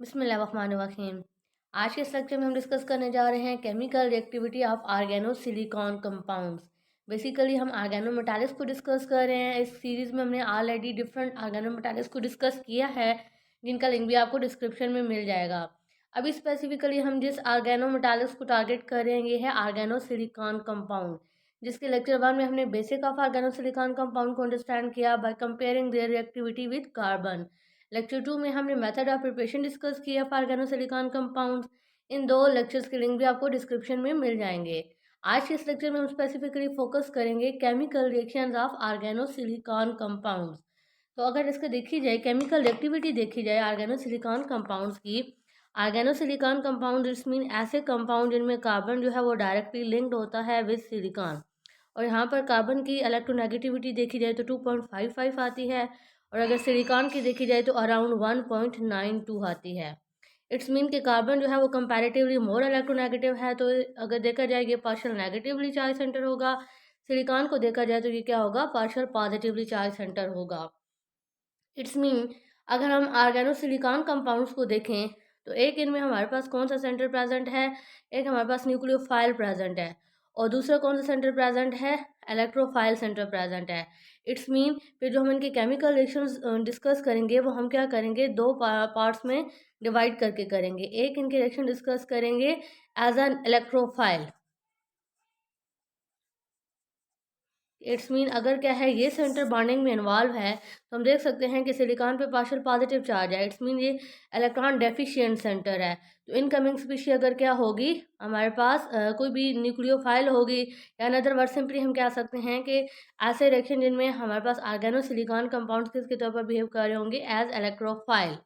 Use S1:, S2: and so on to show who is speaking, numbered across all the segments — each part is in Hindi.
S1: बिस्मिल्लाहिर्रहमानिर्रहीम। आज के इस लेक्चर में हम डिस्कस करने जा रहे हैं chemical reactivity of organosilicon compounds. Basically हम आर्गेनो मेटालिक्स को डिस्कस कर रहे हैं। इस सीरीज़ में हमने ऑलरेडी डिफरेंट आर्गेनो मेटालिक्स को डिस्कस किया है, जिनका लिंक भी आपको डिस्क्रिप्शन में मिल जाएगा। अभी स्पेसिफिकली हम जिस आर्गेनो मेटालिक्स को टारगेट कर रहे हैं ये है आर्गेनो सिलिकॉन कंपाउंड, जिसके लेक्चर 1 में हमने बेसिक ऑफ आर्गेनो सिलिकॉन कंपाउंड को अंडरस्टैंड किया by comparing there reactivity with carbon. Lecture 2 में हमने मेथड ऑफ प्रिपरेशन डिस्कस किया फॉर ऑर्गेनोसिलिकॉन कंपाउंड्स। इन दो लेक्चर्स के लिंक भी आपको डिस्क्रिप्शन में मिल जाएंगे। आज के इस लेक्चर में हम स्पेसिफिकली फोकस करेंगे chemical reactions of organosilicon compounds. तो अगर इसका देखी जाए केमिकल रिएक्टिविटी देखी जाए ऑर्गेनोसिलिकॉन कंपाउंड्स की, ऑर्गेनोसिलिकॉन कंपाउंड इट्स मीन ऐसे कंपाउंड जिनमें कार्बन जो है वो डायरेक्टली लिंक्ड होता है विद सिलिकॉन। और यहाँ पर कार्बन की इलेक्ट्रोनेगेटिविटी देखी जाए तो 2.55 आती है, और अगर सिलिकॉन की देखी जाए तो अराउंड 1.92 आती है। इट्स मीन कि कार्बन जो है वो कंपैरेटिवली मोर इलेक्ट्रोनेगेटिव है, तो अगर देखा जाए ये पार्शियल नेगेटिवली चार्ज सेंटर होगा। सिलिकॉन को देखा जाए तो ये क्या होगा, पार्शियल पॉजिटिवली चार्ज सेंटर होगा। इट्स मीन अगर हम ऑर्गेनोसिलिकॉन कंपाउंड्स को देखें तो एक इनमें हमारे पास कौन सा सेंटर प्रेजेंट है, एक हमारे पास न्यूक्लियोफाइल प्रेजेंट है, और दूसरा कौन सा सेंटर प्रेजेंट है, इलेक्ट्रोफाइल सेंटर प्रेजेंट है। इट्स मीन फिर जो हम इनके केमिकल रिएक्शंस डिस्कस करेंगे वो हम क्या करेंगे, दो पार्ट्स में डिवाइड करके करेंगे। एक इनके रिएक्शन डिस्कस करेंगे as an electrophile. It's mean अगर क्या है ये सेंटर बॉन्डिंग में इन्वॉल्व है तो हम देख सकते हैं कि सिलिकॉन पे पार्शियल पॉजिटिव चार्ज है। इट्स मीन ये इलेक्ट्रॉन डेफिशिएंट सेंटर है। तो इनकमिंग स्पीशी अगर क्या होगी, हमारे पास कोई भी न्यूक्लियोफाइल होगी, या अनदर वर्ड सिंपली हम कह सकते हैं कि ऐसे रिएक्शन जिनमें हमारे पास ऑर्गेनो सिलिकॉन कंपाउंड किसके तौर पर बिहेव कर रहे होंगे, एज इलेक्ट्रोफाइल।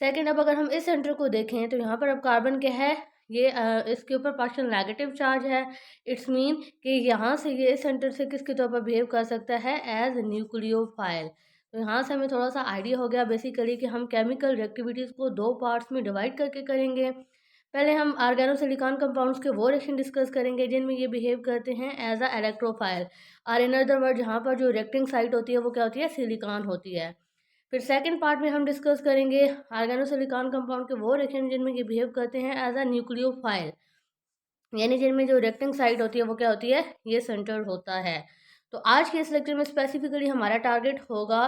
S1: सेकेंड, अब अगर हम इस सेंटर को देखें तो यहाँ पर अब कार्बन क्या है, ये इसके ऊपर पार्शियल नेगेटिव चार्ज है। इट्स मीन कि यहाँ से ये इस सेंटर से किसके तौर पर बिहेव कर सकता है, एज न्यूक्लियोफाइल। तो यहाँ से हमें थोड़ा सा आइडिया हो गया बेसिकली कि हम केमिकल रिएक्टिविटीज़ को दो पार्ट्स में डिवाइड करके करेंगे। पहले हम ऑर्गेनोसिलिकॉन कंपाउंड्स के वो रिएक्शन डिस्कस करेंगे जिनमें ये बिहेव करते हैं एज अ इलेक्ट्रोफाइल, और इन अदर वर्ड जहाँ पर जो रिएक्टिंग साइट होती है वो क्या होती है, सिलिकॉन होती है। फिर सेकंड पार्ट में हम डिस्कस करेंगे ऑर्गेनोसिलिकॉन कंपाउंड के वो रिएक्शन जिनमें ये बिहेव करते हैं एज अ न्यूक्लियोफाइल, यानी जिनमें जो रिएक्टिंग साइट होती है वो क्या होती है, ये सेंटर होता है। तो आज के इस लेक्चर में स्पेसिफिकली हमारा टारगेट होगा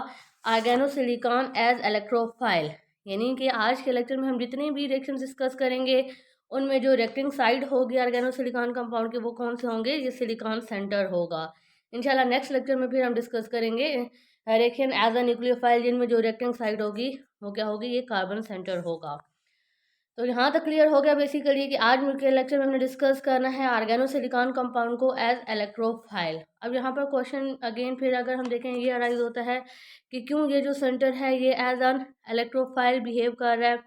S1: ऑर्गेनोसिलिकॉन एज इलेक्ट्रोफाइल, यानी कि आज के लेक्चर में हम जितने भी रिएक्शन डिस्कस करेंगे उनमें जो रिएक्टिंग साइड होगी ऑर्गेनोसिलिकॉन कंपाउंड के वो कौन से होंगे, ये सिलिकॉन सेंटर होगा। इंशाल्लाह नेक्स्ट लेक्चर में फिर हम डिस्कस करेंगे रिएक्शन एज अ न्यूक्लियोफाइल जिनमें जो रिएक्टिंग साइड होगी वो क्या होगी, ये कार्बन सेंटर होगा। तो यहाँ तक क्लियर हो गया बेसिकली कि आज के लेक्चर में हमने डिस्कस करना है ऑर्गेनोसिलिकॉन कंपाउंड को एज इलेक्ट्रोफाइल। अब यहाँ पर क्वेश्चन अगेन फिर अगर हम देखें ये अराइज होता है कि क्यों ये जो सेंटर है ये एज एन इलेक्ट्रोफाइल बिहेव कर रहा है,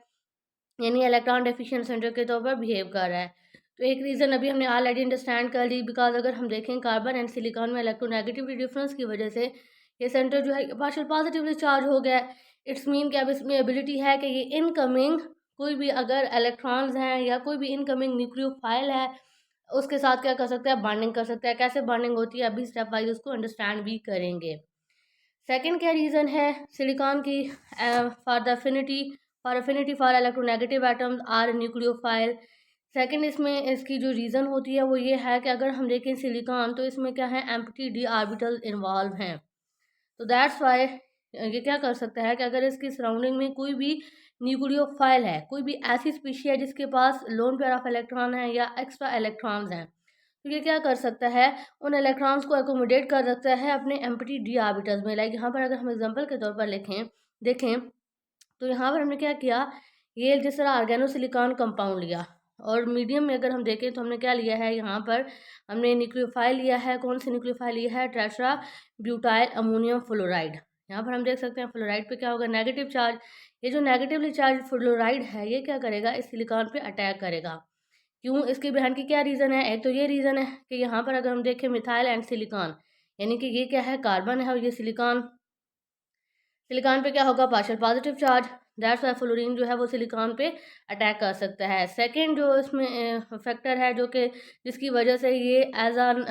S1: यानी इलेक्ट्रॉन डेफिशिएंट सेंटर के तौर पर बिहेव कर रहा है। तो एक रीज़न अभी हमने ऑलरेडी अंडरस्टैंड कर ली, बिकॉज अगर हम देखें कार्बन एंड सिलिकॉन में इलेक्ट्रोनेगेटिविटी डिफरेंस की वजह से ये सेंटर जो है पार्शियल पॉजिटिवली चार्ज हो गया है। इट्स मीन कि अब इसमें एबिलिटी है कि ये इनकमिंग कोई भी अगर इलेक्ट्रॉन्स हैं या कोई भी इनकमिंग न्यूक्लियोफाइल है उसके साथ क्या कर सकता है, बॉन्डिंग कर सकता है। कैसे बॉन्डिंग होती है अभी स्टेप वाइज उसको अंडरस्टैंड भी करेंगे। सेकेंड क्या रीज़न है सिलिकॉन की, for the affinity for electronegative atoms or nucleophile. Second इसमें इसकी जो रीज़न होती है वो ये है कि अगर हम देखें सिलिकॉन तो इसमें क्या है, एम्प्टी डी ऑर्बिटल इन्वॉल्व हैं। तो दैट्स वाई ये क्या कर सकता है कि अगर इसकी सराउंडिंग में कोई भी न्यूक्लियोफाइल है, कोई भी ऐसी स्पीशी है जिसके पास लोन पेयर ऑफ इलेक्ट्रॉन है या एक्स्ट्रा इलेक्ट्रॉन्स हैं, तो ये क्या कर सकता है, उन इलेक्ट्रॉन्स को एकोमोडेट कर सकता है अपने एम्प्टी डी ऑर्बिटल्स में। लाइक यहाँ पर अगर हम एग्जांपल के तौर पर देखें तो यहाँ पर हमने क्या किया, ये जिस तरह ऑर्गेनोसिलिकॉन कंपाउंड लिया, और मीडियम में अगर हम देखें तो हमने क्या लिया है, यहाँ पर हमने न्यूक्लियोफाइल लिया है। कौन सी न्यूक्लियोफाइल लिया है, टेट्रा ब्यूटाइल अमोनियम फ्लोराइड। यहाँ पर हम देख सकते हैं फ्लोराइड पे क्या होगा, नेगेटिव चार्ज। ये जो नेगेटिवली चार्ज फ्लोराइड है ये क्या करेगा, इस सिलिकॉन पे अटैक करेगा। क्यों, इसके बिहाइंड की क्या रीज़न है, एक तो ये रीज़न है कि यहाँ पर अगर हम देखें मिथाइल एंड सिलिकॉन, यानी कि ये क्या है, कार्बन है और ये सिलिकॉन। सिलिकॉन पे क्या होगा, partial positive charge. That's why fluorine जो है वो सिलिकॉन पे अटैक कर सकता है। सेकंड जो इसमें फैक्टर है जो कि जिसकी वजह से ये एज एन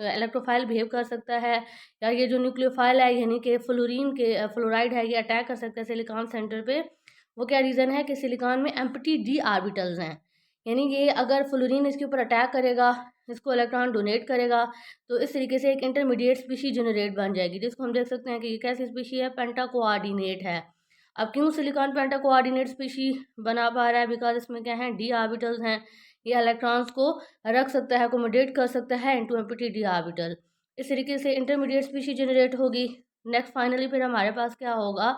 S1: इलेक्ट्रोफाइल बिहेव कर सकता है, या ये जो न्यूक्लियोफाइल है यानी कि फ्लोरीन के फ्लोराइड है ये अटैक कर सकता है सिलिकॉन सेंटर पे, वो क्या रीज़न है कि सिलिकॉन में एम्प्टी डी ऑर्बिटल्स हैं, यानी ये अगर फ्लोरीन इसके ऊपर अटैक करेगा, इसको इलेक्ट्रॉन डोनेट करेगा, तो इस तरीके से एक इंटरमीडिएट स्पीशी जनरेट बन जाएगी, जिसको हम देख सकते हैं कि ये कैसी स्पीशी है, पेंटा कोऑर्डिनेट है। अब क्यों सिलिकॉन पेंटा कोऑर्डिनेट स्पीशी बना पा रहा है? बिकॉज इसमें क्या है, डी ऑर्बिटल्स हैं, ये इलेक्ट्रॉन्स को रख सकता है, अकोमोडेट कर सकता है इनटू एम्प्टी डी ऑर्बिटल। इस तरीके से इंटरमीडिएट स्पीशी जनरेट होगी। नेक्स्ट फाइनली फिर हमारे पास क्या होगा,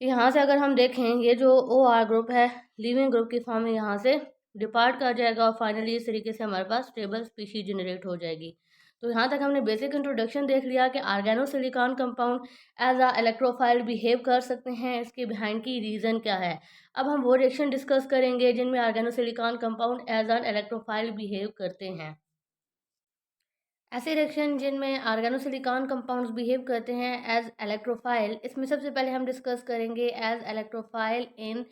S1: यहाँ से अगर हम देखें, ये जो ओ आर ग्रुप है लिविंग ग्रुप की फॉर्म में यहाँ से डिपार्ट कर जाएगा और फाइनली इस तरीके से हमारे पास स्टेबल स्पीशीज जनरेट हो जाएगी। तो यहाँ तक हमने बेसिक इंट्रोडक्शन देख लिया कि organosilicon compound as a electrophile behave कर सकते हैं, इसके बिहाइंड की रीज़न क्या है। अब हम वो रिएक्शन डिस्कस करेंगे जिनमें organosilicon compound as an electrophile behave करते हैं। ऐसे रिएक्शन जिनमें ऑर्गेनोसिलिकॉन कंपाउंड्स बिहेव करते हैं एज इलेक्ट्रोफाइल, इसमें सबसे पहले हम डिस्कस करेंगे as electrophile in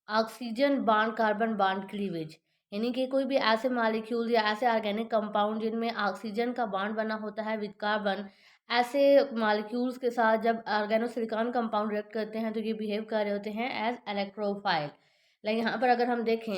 S1: oxygen bond carbon bond cleavage, यानी कि कोई भी ऐसे मॉलिक्यूल या ऐसे ऑर्गेनिक कंपाउंड जिनमें ऑक्सीजन का बॉन्ड बना होता है विद कार्बन, ऐसे मॉलिक्यूल्स के साथ जब ऑर्गेनोसिलिकॉन कंपाउंड रिएक्ट करते हैं तो ये बिहेव कर रहे होते हैं एज इलेक्ट्रोफाइल। लाइक यहाँ पर अगर हम देखें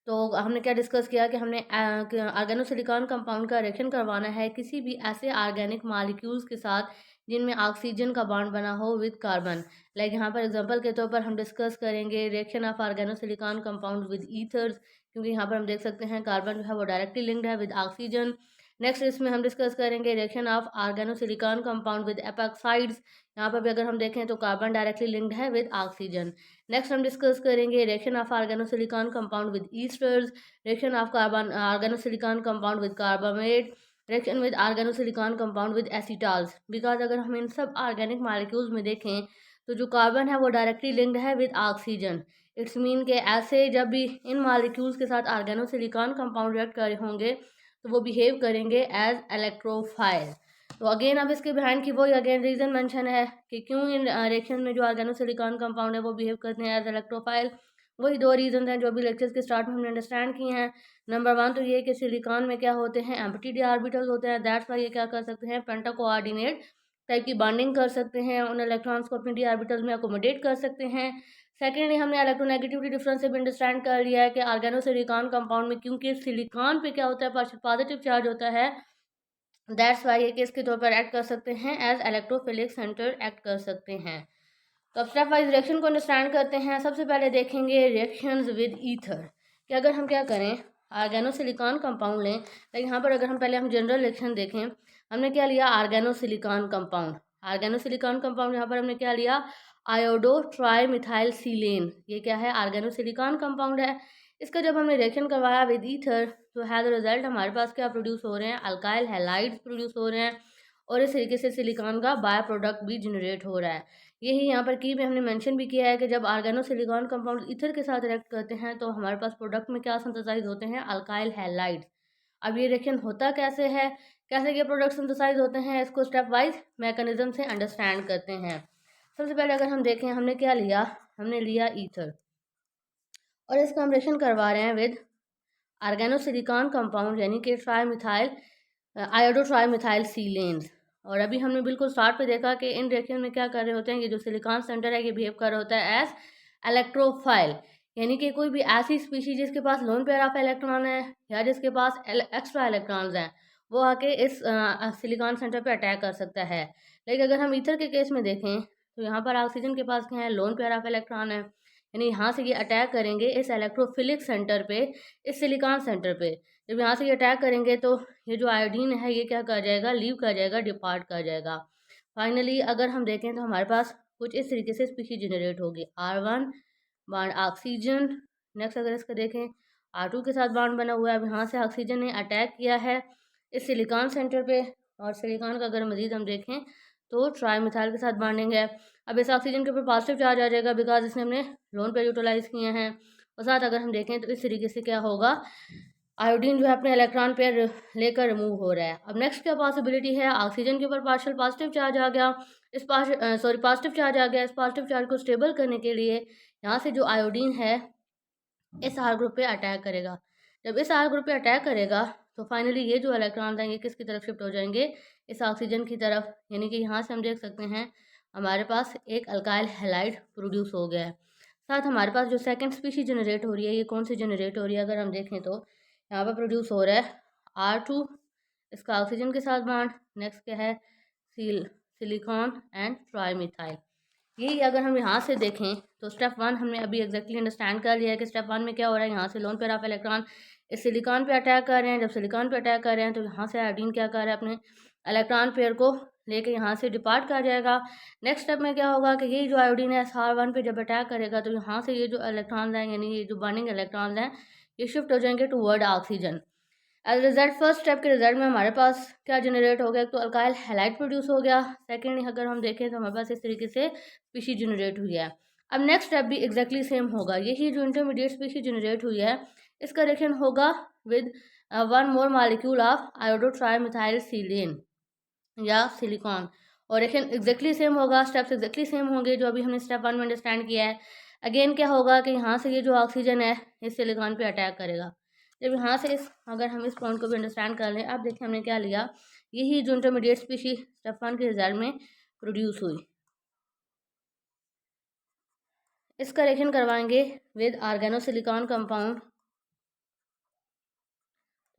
S1: तो हमने क्या डिस्कस किया कि हमने ऑर्गेनोसिलिकॉन कंपाउंड का रिएक्शन करवाना है किसी भी ऐसे ऑर्गेनिक मॉलिक्यूल्स के साथ जिनमें ऑक्सीजन का बॉन्ड बना हो विद कार्बन। लाइक यहाँ पर एग्जांपल के तौर पर हम डिस्कस करेंगे reaction of organosilicon compound with ethers, क्योंकि यहाँ पर हम देख सकते हैं कार्बन जो है वो डायरेक्टली लिंक्ड है विद ऑक्सीजन। नेक्स्ट इसमें हम डिस्कस करेंगे reaction of organosilicon compound with epoxides, यहाँ पर भी अगर हम देखें तो कार्बन डायरेक्टली लिंक्ड है विद ऑक्सीजन। नेक्स्ट हम डिस्कस करेंगे reaction of organosilicon compound with esters, reaction of carbon organosilicon compound with carbamate, reaction with organosilicon compound with acetals. Because अगर हम इन सब ऑर्गेनिक मॉलिक्यूल्स में देखें तो जो कार्बन है वो डायरेक्टली लिंक्ड है विद ऑक्सीजन। इट्स मीन के ऐसे जब भी इन मॉलिक्यूल्स के साथ ऑर्गेनोसिलिकॉन कंपाउंड रिएक्ट कर होंगे तो वो बिहेव करेंगे एज इलेक्ट्रोफाइल। तो अगेन अब इसके बिहाइंड की वही अगेन रीज़न मेंशन है कि क्यों इन रिएक्शन में जो ऑर्गेनोसिलिकॉन कंपाउंड है वो बिहेव करते हैं एज इलेक्ट्रोफाइल। वही दो रीज़न हैं जो अभी लेक्चर्स के स्टार्ट में हमने अंडरस्टैंड किए हैं। नंबर वन तो ये कि सिलिकॉन में क्या होते हैं, एम्प्टी डी ऑर्बिटल्स होते हैं, दैट्स वाई ये क्या कर सकते हैं, पेंटा कोऑर्डिनेट टाइप की बॉन्डिंग कर सकते हैं, उन इलेक्ट्रॉन्स को अपनी डी ऑर्बिटल्स में अकोमोडेट कर सकते हैं। सेकेंडली हमने इलेक्ट्रोनेगेटिविटी डिफरेंस से भी अंडरस्टैंड कर लिया है कि ऑर्गेनोसिलिकॉन कंपाउंड में क्योंकि सिलिकॉन पे क्या होता है, पॉजिटिव चार्ज होता है, दैट्स वाई ये किसके तौर पर एक्ट कर सकते हैं, एज इलेक्ट्रोफिलिक सेंटर एक्ट कर सकते हैं। तो अब स्टेप वाइज रिएक्शन को अंडरस्टैंड करते हैं। सबसे पहले देखेंगे रिएक्शंस विद ईथर, कि अगर हम क्या करें, ऑर्गेनोसिलिकॉन कंपाउंड लें। तो यहाँ पर अगर हम पहले हम जनरल रिएक्शन देखें, हमने क्या लिया, ऑर्गेनोसिलिकॉन कंपाउंड। ऑर्गेनोसिलिकॉन कंपाउंड यहाँ पर हमने क्या लिया, आयोडो ट्राईमिथाइल सीलेन, ये क्या है, ऑर्गेनोसिलिकॉन कंपाउंड है। इसका जब हमने रिएक्शन करवाया विद ईथर तो हैज़ रिजल्ट हमारे पास क्या प्रोड्यूस हो रहे हैं, अल्काइल हैलाइड्स प्रोड्यूस हो रहे हैं और इस तरीके से सिलिकॉन का बाय प्रोडक्ट भी जनरेट हो रहा है। यही यहाँ पर की में हमने मेंशन भी किया है कि जब ऑर्गेनोसिलिकॉन कंपाउंड ईथर के साथ रिएक्ट करते हैं तो हमारे पास प्रोडक्ट में क्या सिंथेसाइज होते हैं, अल्काइल हैलाइड्स। अब ये रिएक्शन होता कैसे है, कैसे ये प्रोडक्ट सिंथेसाइज होते हैं, इसको स्टेप वाइज मैकेनिज्म से अंडरस्टैंड करते हैं। सबसे पहले अगर हम देखें, हमने क्या लिया, हमने लिया ईथर और इसका हम रिएक्शन करवा रहे हैं विद ऑर्गेनोसिलिकॉन कंपाउंड यानी कि ट्राईमिथाइल आयोडो ट्राईमिथाइल सीलेन्स। और अभी हमने बिल्कुल स्टार्ट पे देखा कि इन रिएक्शन में क्या कर रहे होते हैं, ये जो सिलिकॉन सेंटर है ये बिहेव कर रहा होता है एज इलेक्ट्रोफाइल, यानी कि कोई भी ऐसी स्पीशीज जिसके पास लोन पेयर ऑफ इलेक्ट्रॉन है या जिसके पास एक्स्ट्रा इलेक्ट्रॉन्स हैं वो आके इस सिलिकॉन सेंटर पे अटैक कर सकता है। लेकिन अगर हम ईथर के केस में देखें तो यहाँ पर ऑक्सीजन के पास क्या है, लोन पेयर ऑफ इलेक्ट्रॉन है, यानी यहाँ से ये अटैक करेंगे इस इलेक्ट्रोफिलिक सेंटर पे, इस सिलिकॉन सेंटर पे। जब यहाँ से ये अटैक करेंगे तो ये जो आयोडीन है ये क्या कर जाएगा, लीव कर जाएगा, डिपार्ट कर जाएगा। फाइनली अगर हम देखें तो हमारे पास कुछ इस तरीके से स्पीशीज जनरेट होगी, R1 बॉन्ड ऑक्सीजन। नेक्स्ट अगर इसका देखें, R2 के साथ बॉन्ड बना हुआ है, अब यहाँ से ऑक्सीजन ने अटैक किया है इस सिलिकॉन सेंटर पे और सिलिकॉन का अगर मजीद हम देखें तो ट्राईमिथाइल के साथ बॉन्डिंग है। अब इस ऑक्सीजन के ऊपर पॉजिटिव चार्ज आ जाएगा बिकॉज इसने हमने लोन पेयर यूटिलाइज किए हैं। और साथ अगर हम देखें तो इस तरीके से क्या होगा, आयोडीन जो है अपने इलेक्ट्रॉन पेयर लेकर रिमूव हो रहा है। अब नेक्स्ट क्या पॉसिबिलिटी है, ऑक्सीजन के ऊपर पार्शियल पॉजिटिव चार्ज आ गया, इस पॉजिटिव चार्ज आ गया, इस पॉजिटिव चार्ज को स्टेबल करने के लिए यहाँ से जो आयोडीन है इस आर ग्रुप पे अटैक करेगा। जब इस आर ग्रुप पे अटैक करेगा तो फाइनली ये जो इलेक्ट्रॉन हैं ये किसकी तरफ शिफ्ट हो जाएंगे, इस ऑक्सीजन की तरफ, यानी कि यहाँ से हम देख सकते हैं हमारे पास एक अल्काइल हैलाइड प्रोड्यूस हो गया है। साथ हमारे पास जो सेकंड स्पीशी जनरेट हो रही है, ये कौन सी जनरेट हो रही है अगर हम देखें तो यहाँ पर प्रोड्यूस हो रहा है R2, इसका ऑक्सीजन के साथ बॉन्ड। नेक्स्ट क्या है, सिलिकॉन एंड ट्राईमिथाइल। यही अगर हम यहाँ से देखें तो स्टेप 1 हमने अभी एग्जैक्टली अंडरस्टैंड कर लिया है कि स्टेप 1 में क्या हो रहा है। यहाँ से लोन पेयर ऑफ इलेक्ट्रॉन इस सिलिकॉन पे अटैक कर रहे हैं। जब सिलिकॉन पे अटैक कर रहे हैं तो यहाँ से आयोडीन क्या कर रहा है, अपने इलेक्ट्रॉन पेयर को लेके यहाँ से डिपार्ट कर जाएगा। नेक्स्ट स्टेप में क्या होगा कि यही जो आयोडीन है SR1 पे जब अटैक करेगा तो यहाँ से ये जो इलेक्ट्रॉन हैं, यानी ये जो बर्निंग इलेक्ट्रॉन हैं, ये शिफ्ट हो जाएंगे toward oxygen. As result first step के रिजल्ट में हमारे पास क्या जनरेट हो गया, तो अल्काइल हैलाइड प्रोड्यूस हो गया। सेकेंड अगर हम देखें तो हमारे पास इस तरीके से स्पीशी जनरेट हुई है। अब नेक्स्ट स्टेप भी एग्जैक्टली सेम होगा। यही जो इंटरमीडिएट स्पीशी जनरेट हुई है इसका रिएक्शन होगा विद 1 मोर मॉलिक्यूल ऑफ आयोडोट्राईमिथाइल सीलेन या सिलिकॉन, और रिएक्शन एग्जैक्टली सेम होगा। स्टेप्स एग्जैक्टली सेम होंगे जो अभी हमने स्टेप 1 में अंडरस्टैंड किया है। अगेन क्या होगा कि यहाँ से ये जो ऑक्सीजन है इस सिलिकॉन पे अटैक करेगा। जब यहाँ से अगर हम इस पॉइंट को भी अंडरस्टैंड कर लें, अब देखिए हमने क्या लिया, यही जो इंटरमीडिएट स्पीशी स्टेप 1 के रिजल्ट में प्रोड्यूस हुई, इसका रिएक्शन करवाएंगे विद ऑर्गेनोसिलिकॉन कंपाउंड।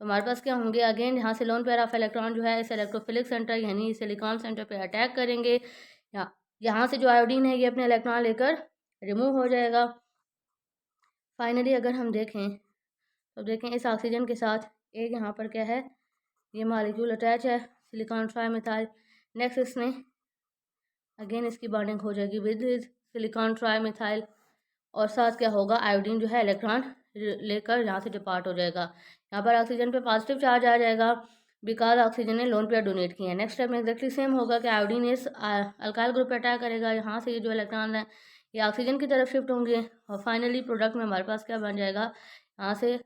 S1: तो हमारे पास क्या होंगे, अगेन यहाँ से लोन पेयर ऑफ इलेक्ट्रॉन जो है इस इलेक्ट्रोफिलिक सेंटर यानी सिलिकॉन सेंटर पे अटैक करेंगे। यहाँ से जो आयोडीन है ये अपने इलेक्ट्रॉन लेकर रिमूव हो जाएगा। फाइनली अगर हम देखें तो देखें इस ऑक्सीजन के साथ एक यहाँ पर क्या है, ये मॉलिक्यूल अटैच है सिलिकॉन ट्राईमिथाइल। नेक्स्ट इसमें अगेन इसकी बॉन्डिंग हो जाएगी विद सिलिकॉन ट्राईमिथाइल, और साथ क्या होगा, आयोडीन जो है इलेक्ट्रॉन लेकर यहाँ से डिपार्ट हो जाएगा। यहाँ पर ऑक्सीजन पे पॉजिटिव चार्ज आ जाएगा बिकॉज ऑक्सीजन ने लोन पेयर डोनेट किए हैं। नेक्स्ट स्टेप में एक्जैक्टली सेम होगा कि आयोडीन इस अल्काइल ग्रुप पे अटैक करेगा। यहाँ से ये जो इलेक्ट्रॉन है ये ऑक्सीजन की तरफ शिफ्ट होंगे, और फाइनली प्रोडक्ट में हमारे पास क्या बन जाएगा, यहाँ से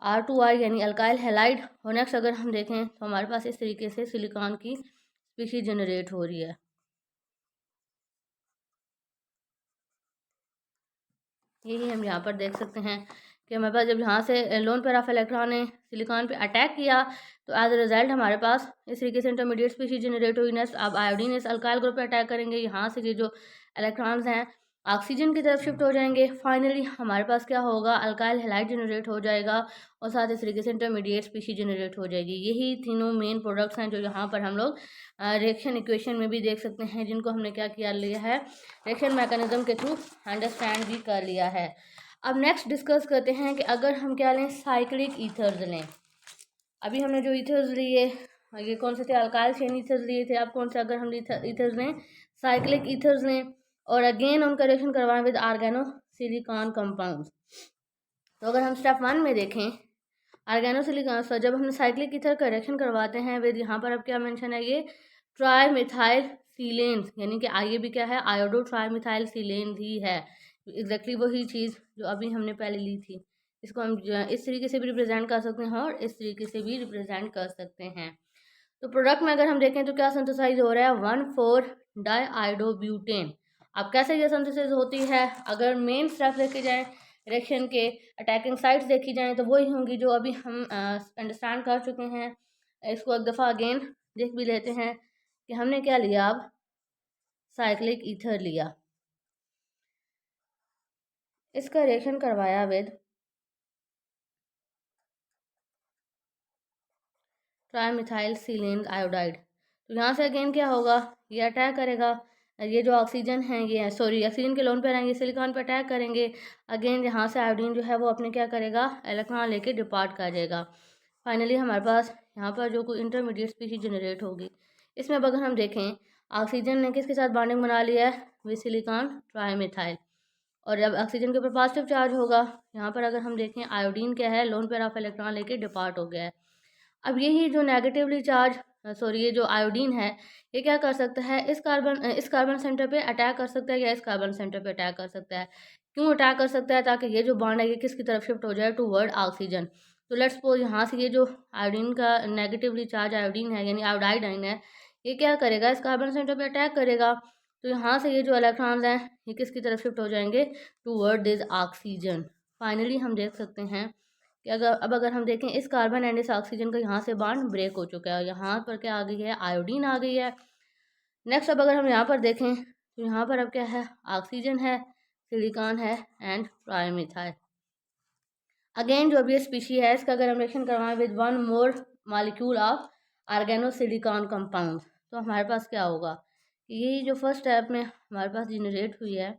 S1: R2I यानी अल्काइल हैलाइड। और नेक्स्ट अगर हम देखें तो हमारे पास इस तरीके से सिलिकॉन की स्पीशीज जनरेट हो रही है। यही हम यहाँ पर देख सकते हैं कि हमारे पास जब यहाँ से लोन पेयर ऑफ इलेक्ट्रॉन ने सिलिकॉन पे अटैक किया तो एज अ रिजल्ट हमारे पास इस तरीके से इंटरमीडिएट स्पीशीज जनरेट हुई। नेक्स्ट अब आयोडीन इस अल्काइल ग्रुप पे अटैक करेंगे, यहाँ से ये जो इलेक्ट्रॉन्स हैं ऑक्सीजन की तरफ शिफ्ट हो जाएंगे। फाइनली हमारे पास क्या होगा, अल्काइल हैलाइड जनरेट हो जाएगा, और साथ इस तरीके से इंटरमीडिएट स्पीशीज जनरेट हो जाएगी। यही तीनों मेन प्रोडक्ट्स हैं जो यहाँ पर हम लोग रिएक्शन इक्वेशन में भी देख सकते हैं, जिनको हमने क्या किया लिया है, रिएक्शन मैकेनिज्म के थ्रू अंडरस्टैंड भी कर लिया है। अब नेक्स्ट डिस्कस करते हैं कि अगर हम क्या लें, साइक्लिक ईथर्स लें। अभी हमने जो ईथर्स लिए ये कौन से थे, अल्काइल चेन ईथर्स लिए थे। अब कौन से अगर हम ईथर्स लें, साइक्लिक ईथर्स लें, और अगेन उनका रिएक्शन करवाएं विद ऑर्गेनो सिलिकॉन कंपाउंड्स। तो अगर हम स्टेप 1 में देखें ऑर्गेनो सिलिकॉन, तो जब हम साइक्लिक ईथर का रिएक्शन करवाते हैं विद, यहाँ पर अब क्या मेंशन है, ये ट्राईमिथाइल सीलेन, यानी कि ये भी क्या है, आयोडो ट्राईमिथाइल सीलेन ही है। एग्जैक्टली वही चीज़ जो अभी हमने पहले ली थी। इसको हम इस तरीके से भी रिप्रेजेंट कर सकते हैं और इस तरीके से भी रिप्रेजेंट कर सकते हैं। तो प्रोडक्ट में अगर हम देखें तो क्या सिंथेसाइज हो रहा है, 1,4-डाईआयोडोब्यूटेन। अब कैसे ये सिंथेसिस होती है, अगर मेन स्टेप्स देखे जाएँ रिएक्शन के, अटैकिंग साइट्स देखी जाएँ तो वही होंगी जो अभी हम अंडरस्टैंड कर चुके हैं। इसको एक दफ़ा अगेन देख भी लेते हैं कि हमने क्या लिया। अब साइक्लिक ईथर लिया, इसका रिएक्शन करवाया विद ट्राईमिथाइल सीलेन आयोडाइड। तो यहाँ से अगेन क्या होगा, ये अटैक करेगा, ये जो ऑक्सीजन है ये सॉरी ऑक्सीजन के लोन पे रहेंगे, सिलिकॉन पे अटैक करेंगे। अगेन यहाँ से आयोडीन जो है वो अपने क्या करेगा, इलेक्ट्रॉन लेके डिपार्ट कर जाएगा। फाइनली हमारे पास यहाँ पर जो कोई इंटरमीडिएट स्पीशीज जनरेट होगी, इसमें अगर हम देखें ऑक्सीजन ने किसके साथ बॉन्डिंग बना लिया है, विद सिलिकॉन ट्राईमिथाइल, और जब ऑक्सीजन के ऊपर पॉजिटिव चार्ज होगा, यहाँ पर अगर हम देखें आयोडीन क्या है, लोन पेयर ऑफ इलेक्ट्रॉन लेके डिपार्ट हो गया है। अब यही जो नेगेटिवली चार्ज ये जो आयोडीन है ये क्या कर सकता है, इस कार्बन सेंटर पे अटैक कर सकता है या इस कार्बन सेंटर पे अटैक कर सकता है। क्यों अटैक कर सकता है, ताकि ये जो बॉन्ड है ये किसकी तरफ शिफ्ट हो जाए, टूवर्ड ऑक्सीजन। तो लेट्स सपोज यहाँ से ये जो आयोडीन का नेगेटिवली चार्ज आयोडीन है यानी आयोडाइड आइन है, ये क्या करेगा, इस कार्बन सेंटर पे अटैक करेगा। तो यहाँ से ये जो इलेक्ट्रॉन्स हैं ये किसकी तरफ शिफ्ट हो जाएंगे, टूवर्ड दिस ऑक्सीजन। फाइनली हम देख सकते हैं कि अगर हम देखें इस कार्बन एंड इस ऑक्सीजन का यहाँ से बॉन्ड ब्रेक हो चुका है, और यहाँ पर क्या आ गई है, आयोडीन आ गई है। नेक्स्ट अब अगर हम यहाँ पर देखें तो यहाँ पर अब क्या है, ऑक्सीजन है, सिलिकॉन है एंड ट्राइमिथाइल। अगेन जो अभी स्पीशी है इसका अगर हम रिएक्शन करवाएं with one more molecule of organosilicon compound, तो हमारे पास क्या होगा, ये जो फर्स्ट स्टेप में हमारे पास जनरेट हुई है,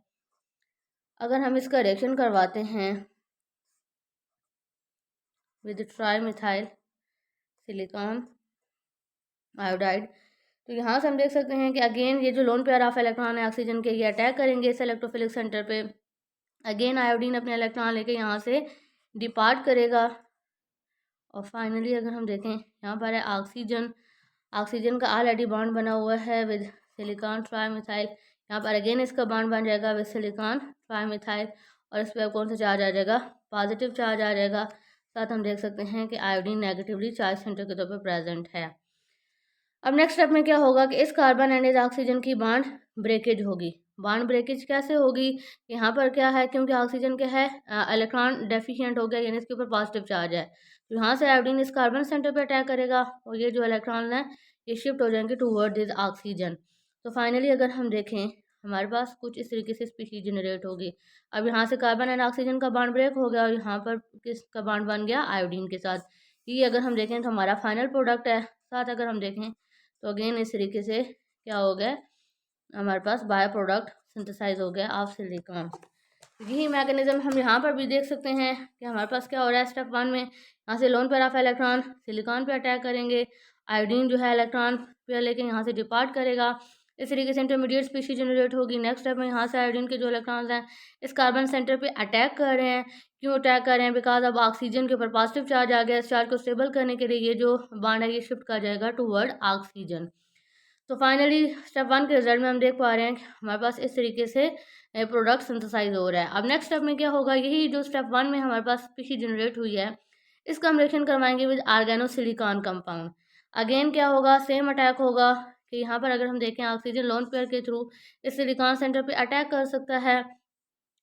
S1: अगर हम इसका रिएक्शन करवाते हैं विद ट्राइमिथाइल सिलिकॉन आयोडाइड, तो यहाँ से हम देख सकते हैं कि अगेन ये जो लोन पेयर ऑफ इलेक्ट्रॉन है ऑक्सीजन के, ये अटैक करेंगे इस इलेक्ट्रोफिलिक सेंटर पे। अगेन आयोडीन अपने इलेक्ट्रॉन लेके यहाँ से डिपार्ट करेगा और फाइनली अगर हम देखें यहाँ पर है ऑक्सीजन, ऑक्सीजन का ऑलरेडी बॉन्ड बना हुआ है विद सिलिकॉन ट्राइमिथाइल, यहाँ पर अगेन इसका बॉन्ड बन जाएगा विद सिलिकॉन ट्राइमिथाइल और इस पर कौन सा चार्ज आ जाएगा, पॉजिटिव चार्ज आ जाएगा। साथ हम देख सकते हैं कि आयोडीन नेगेटिवली चार्ज सेंटर के तौर पर प्रेजेंट है। अब नेक्स्ट स्टेप में क्या होगा कि इस कार्बन एंड इस ऑक्सीजन की बॉन्ड ब्रेकेज होगी। बॉन्ड ब्रेकेज कैसे होगी, यहाँ पर क्या है, क्योंकि ऑक्सीजन क्या है इलेक्ट्रॉन डेफिशिएंट हो गया, यानी इसके ऊपर पॉजिटिव चार्ज है, तो यहाँ से आयोडीन इस कार्बन सेंटर पे अटैक करेगा और ये जो इलेक्ट्रॉन है ये शिफ्ट हो जाएंगे टूवर्ड दिस ऑक्सीजन। तो फाइनली अगर हम देखें हमारे पास कुछ इस तरीके से स्पीशीज जनरेट होगी। अब यहाँ से कार्बन एंड ऑक्सीजन का बॉन्ड ब्रेक हो गया और यहाँ पर किसका बॉन्ड बन गया, आयोडीन के साथ। ये अगर हम देखें तो हमारा फाइनल प्रोडक्ट है। साथ अगर हम देखें तो अगेन इस तरीके से क्या हो गया, हमारे पास बायो प्रोडक्ट सिंथेसाइज हो गया ऑफ सिलिकॉन। यही मैकेनिज्म हम यहाँ पर भी देख सकते हैं कि हमारे पास क्या हो रहा है स्टेप वन में, यहाँ से loan pair of electron silicon पे अटैक करेंगे, आयोडीन जो है इलेक्ट्रॉन पेयर लेके यहाँ से डिपार्ट करेगा, इस तरीके से इंटरमीडिएट स्पीशीज जनरेट होगी। नेक्स्ट स्टेप में यहाँ से आयोडीन के जो इलेक्ट्रॉन्स हैं इस कार्बन सेंटर पे अटैक कर रहे हैं। क्यों अटैक कर रहे हैं, बिकॉज अब ऑक्सीजन के ऊपर पॉजिटिव चार्ज आ गया। इस चार्ज को स्टेबल करने के लिए ये जो बॉन्ड है ये शिफ्ट कर जाएगा टूवर्ड ऑक्सीजन। तो फाइनली स्टेप वन के रिजल्ट में हम देख पा रहे हैं कि हमारे पास इस तरीके से प्रोडक्ट सिंथेसाइज हो रहा है। अब नेक्स्ट स्टेप में क्या होगा, यही जो स्टेप वन में हमारे पास स्पीशीज जनरेट हुई है इसका हम रिएक्शन करवाएंगे विद ऑर्गेनोसिलिकॉन कंपाउंड। अगेन क्या होगा, सेम अटैक होगा कि यहाँ पर अगर हम देखें ऑक्सीजन लोन पेयर के थ्रू इस सिलिकॉन सेंटर पे अटैक कर सकता है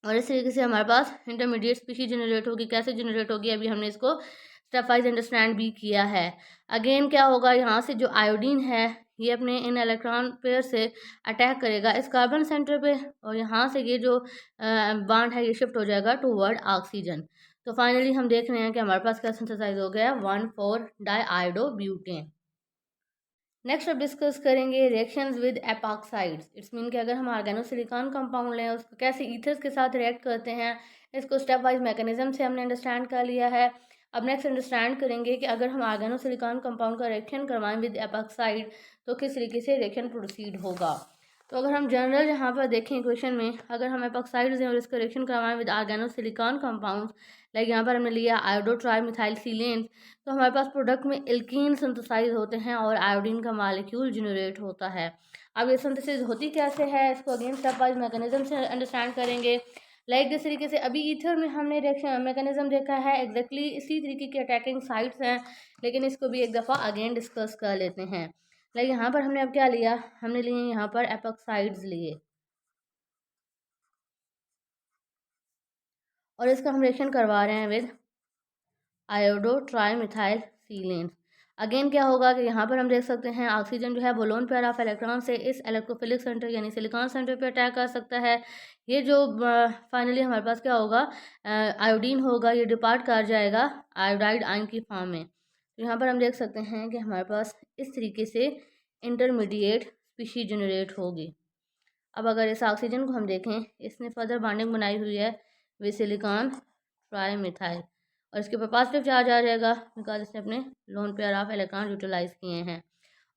S1: और इस तरीके से हमारे पास इंटरमीडिएट स्पीशीज जनरेट होगी। कैसे जनरेट होगी अभी हमने इसको स्टेप वाइज अंडरस्टैंड भी किया है। अगेन क्या होगा, यहाँ से जो आयोडीन है ये अपने इन इलेक्ट्रॉन पेयर से अटैक करेगा इस कार्बन सेंटर पे और यहाँ से ये जो बॉन्ड है ये शिफ्ट हो जाएगा टूवर्ड ऑक्सीजन। तो फाइनली हम देख रहे हैं कि हमारे पास क्या सिंथेसाइज हो गया, 1,4-डाइआयोडोब्यूटेन। नेक्स्ट अब डिस्कस करेंगे रिएक्शंस विद एपॉक्साइड्स। इट्स मीन कि अगर हम ऑर्गेनोसिलिकॉन कंपाउंड लें उसको कैसे ईथर्स के साथ रिएक्ट करते हैं, इसको स्टेप वाइज मैकेनिज्म से हमने अंडरस्टैंड कर लिया है। अब नेक्स्ट अंडरस्टैंड करेंगे कि अगर हम ऑर्गेनोसिलिकॉन कंपाउंड का रिएक्शन करवाएं विद एपॉक्साइड तो किस तरीके से रिएक्शन प्रोसीड होगा। तो अगर हम जनरल यहाँ पर देखें इक्वेशन में, अगर हम एपॉक्साइड्स हैं और इसका रिएक्शन करवाएं विद ऑर्गेनोसिलिकॉन कंपाउंड, लाइक यहाँ पर हमने लिया आयोडोट्राइमिथाइल सीलेन, तो हमारे पास प्रोडक्ट में एल्कीन सिंथेसाइज होते हैं और आयोडीन का मॉलिक्यूल जनरेट होता है। अब ये सिंथेसिस होती कैसे है, इसको अगेन स्टेप वाइज मैकेनिज्म से अंडरस्टैंड करेंगे। लाइक जिस तरीके से अभी ईथर में हमने रिएक्शन मैकेनिज्म देखा है एग्जैक्टली इसी तरीके की अटैकिंग साइट्स हैं, लेकिन इसको भी एक दफ़ा अगेन डिस्कस कर लेते हैं। लाइक यहाँ पर हमने अब क्या लिया, हमने लिए यहाँ पर एपॉक्साइड्स लिए और इसका हम रिएक्शन करवा रहे हैं विद आयोडोट्राइमिथाइल सीलेन। अगेन क्या होगा कि यहाँ पर हम देख सकते हैं ऑक्सीजन जो है वो लोन पेयर ऑफ इलेक्ट्रॉन से इस इलेक्ट्रोफिलिक सेंटर यानी सिलिकॉन सेंटर पे अटैक कर सकता है। ये जो फाइनली हमारे पास क्या होगा, आयोडीन होगा, ये डिपार्ट कर जाएगा आयोडाइड आयन की फॉर्म में। तो यहाँ पर हम देख सकते हैं कि हमारे पास इस तरीके से इंटरमीडिएट स्पीशीज जनरेट होगी। अब अगर इस ऑक्सीजन को हम देखें, इसने फर्दर बॉन्डिंग बनाई हुई है विद सिलिकॉन ट्राइमिथाइल और इसके ऊपर पॉजिटिव चार्ज आ जाएगा बिकॉज इसने अपने lone pair of electron utilize किए हैं।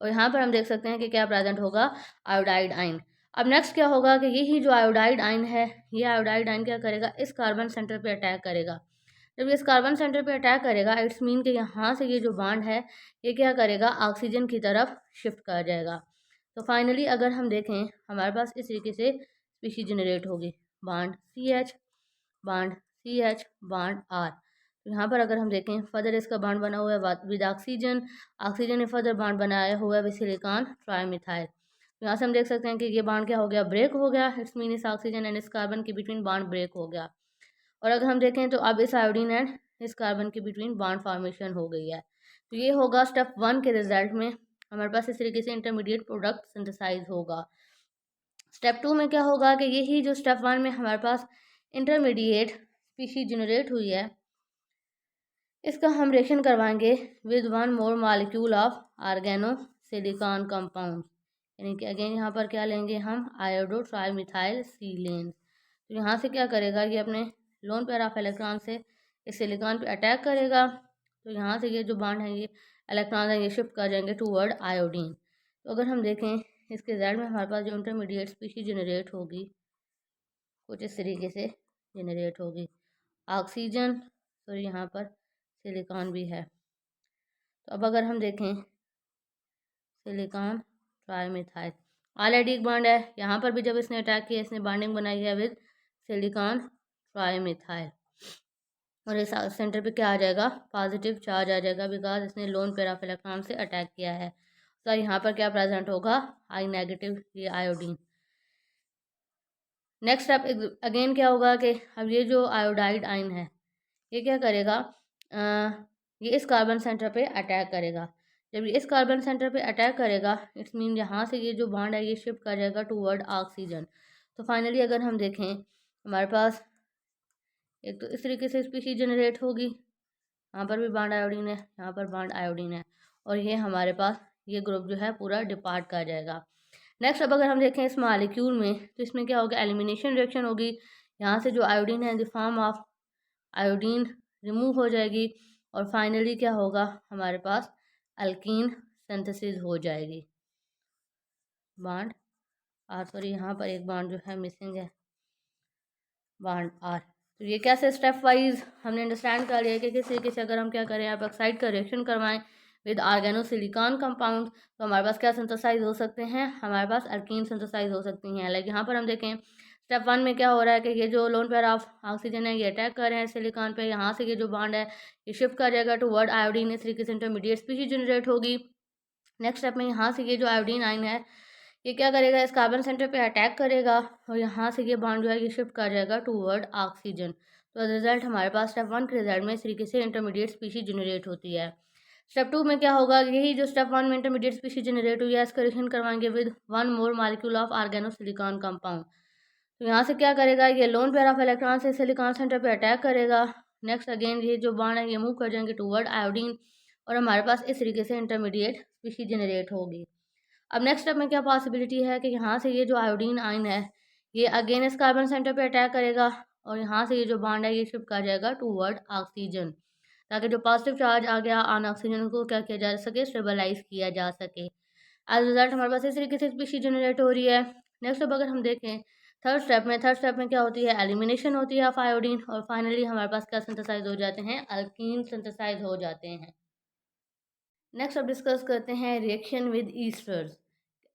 S1: और यहाँ पर हम देख सकते हैं कि क्या प्रेजेंट होगा, आयोडाइड आयन। अब नेक्स्ट क्या होगा कि यही जो आयोडाइड आयन है ये आयोडाइड आयन क्या करेगा, इस कार्बन सेंटर पे अटैक करेगा। जब इस कार्बन सेंटर पे अटैक करेगा इट्स मीन कि यहाँ से ये जो बॉन्ड है ये क्या करेगा, ऑक्सीजन की तरफ शिफ्ट कर जाएगा। तो फाइनली अगर हम देखें हमारे पास इस तरीके से स्पीशीज जनरेट होगी, bond CH, bond CH, bond R। तो यहाँ पर अगर हम देखें फर्दर इसका बॉन्ड बना हुआ है विद ऑक्सीजन, ऑक्सीजन ने फर्दर बॉन्ड बनाया हुआ है विद सिलिकॉन ट्राइमिथाइल। तो यहाँ से हम देख सकते हैं कि ये बॉन्ड क्या हो गया, ब्रेक हो गया। इट्स मीन इस ऑक्सीजन एंड इस कार्बन के बिटवीन बॉन्ड ब्रेक हो गया। और अगर हम देखें तो अब इस आयोडीन एंड इस कार्बन के बिटवीन बॉन्ड फॉर्मेशन हो गई है। तो ये होगा स्टेप वन के रिजल्ट में हमारे पास इस तरीके से इंटरमीडिएट प्रोडक्ट सिंथेसाइज होगा। स्टेप 2 में क्या होगा कि यही जो स्टेप 1 में हमारे पास इंटरमीडिएट स्पीशीज जनरेट हुई है, इसका हम रिएक्शन करवाएंगे with 1 more molecule of organo silicon compound, यानी कि अगेन यहाँ पर क्या लेंगे हम, आयोडो ट्राईमिथाइल सीलेन। तो यहाँ से क्या करेगा, ये अपने लोन पेयर ऑफ इलेक्ट्रॉन से इस सिलिकॉन पे अटैक करेगा। तो यहाँ से ये जो बॉन्ड है, ये इलेक्ट्रॉन है, ये शिफ्ट कर जाएंगे टूवर्ड आयोडीन। तो अगर हम देखें इसके जेड में हमारे पास जो इंटरमीडिएट स्पीशीज जनरेट होगी कुछ इस तरीके से जनरेट होगी, ऑक्सीजन, तो यहाँ पर सिलिकॉन भी है। तो अब अगर हम देखें सिलिकॉन ट्राईमिथाइल, ऑलरेडी एक बॉन्ड है, यहाँ पर भी जब इसने अटैक किया इसने बॉन्डिंग बनाई है विद सिलिकॉन ट्राईमिथाइल, और इस सेंटर पे क्या आ जाएगा, पॉजिटिव चार्ज आ जाएगा, बिकॉज इसने लोन पेयर ऑफ इलेक्ट्रॉन से अटैक किया है। तो यहाँ पर क्या प्रेजेंट होगा, आई नेगेटिव, ये आयोडीन। नेक्स्ट स्टेप अगेन क्या होगा कि अब ये जो आयोडाइड आयन है ये क्या करेगा, ये इस कार्बन सेंटर पे अटैक करेगा। जब ये इस कार्बन सेंटर पे अटैक करेगा इट्स मीन यहाँ से ये जो बॉन्ड है ये शिफ्ट कर जाएगा टूवर्ड ऑक्सीजन। तो फाइनली अगर हम देखें हमारे पास एक तो इस तरीके से स्पीशीज जनरेट होगी, यहाँ पर भी बॉन्ड आयोडीन है, यहाँ पर बॉन्ड आयोडीन है, और ये हमारे पास ये ग्रुप जो है पूरा डिपार्ट कर जाएगा। नेक्स्ट अब अगर हम देखें इस मॉलिक्यूल में तो इसमें क्या होगा, एलिमिनेशन रिएक्शन होगी, यहाँ से जो आयोडीन है in the form of iodine remove हो जाएगी, और फाइनली क्या होगा, हमारे पास अल्कीन सिंथेसिस हो जाएगी। बॉन्ड आर, सॉरी यहाँ पर एक बॉन्ड जो है मिसिंग है, बॉन्ड आर। तो ये कैसे स्टेप वाइज हमने अंडरस्टैंड कर लिया कि किस तरीके से अगर हम क्या करें, आप ऑक्साइड का रिएक्शन करवाएं विद ऑर्गेनो सिलिकॉन कंपाउंड तो हमारे पास क्या सिंथेसाइज हो सकते हैं, हमारे पास अल्कीन सिंथेसाइज हो सकती हैं। लाइक यहाँ पर हम देखें स्टेप 1 में क्या हो रहा है कि ये जो लोन पेयर ऑफ ऑक्सीजन है ये अटैक कर रहे हैं सिलिकॉन पे, यहाँ से ये जो बॉन्ड है ये शिफ्ट कर जाएगा टू वर्ड आयोडीन, इस तरीके से इंटरमीडिएट स्पीशीज जनरेट होगी। नेक्स्ट स्टेप में यहाँ से ये जो आयोडीन आयन है ये क्या करेगा, इस कार्बन सेंटर पे अटैक करेगा, और यहाँ से ये बॉन्ड जो है ये शिफ्ट कर जाएगा टूवर्ड ऑक्सीजन। तो रिजल्ट हमारे पास स्टेप 1 के रिजल्ट में इस तरीके से इंटरमीडिएट स्पीशीज जनरेट होती है। स्टेप 2 में क्या होगा, यही जो स्टेप 1 में इंटरमीडिएट स्पीशीज जनरेट हुई है इसका रिएक्शन करवाएंगे with 1 more molecule of organo silicon compound. तो यहाँ से क्या करेगा, ये लोन पेयर ऑफ इलेक्ट्रॉन से सिलिकॉन सेंटर पे अटैक करेगा। नेक्स्ट अगेन ये जो बॉन्ड है ये मूव कर जाएंगे टूवर्ड आयोडीन, और हमारे पास इस तरीके से इंटरमीडिएट स्पीशीज जनरेट होगी। अब नेक्स्ट स्टेप में क्या पॉसिबिलिटी है कि यहाँ से ये जो आयोडीन आयन है ये अगेन इस कार्बन सेंटर पे अटैक करेगा, और यहाँ से ये जो बॉन्ड है ये शिफ्ट कर जाएगा टूवर्ड ऑक्सीजन, ताकि जो पॉजिटिव चार्ज आ गया ऑन ऑक्सीजन को क्या किया जा सके, स्टेबलाइज किया जा सके। एज रिजल्ट हमारे पास इस तरीके से स्पीशीज जनरेट हो रही है। नेक्स्ट स्टेप अगर हम देखें थर्ड स्टेप में क्या होती है, एलिमिनेशन होती है ऑफ आयोडीन, और फाइनली हमारे पास क्या सिंथेसाइज हो जाते हैं, अल्कीन सिंथेसाइज हो जाते हैं। नेक्स्ट अब डिस्कस करते हैं रिएक्शन विद ईस्टर्स।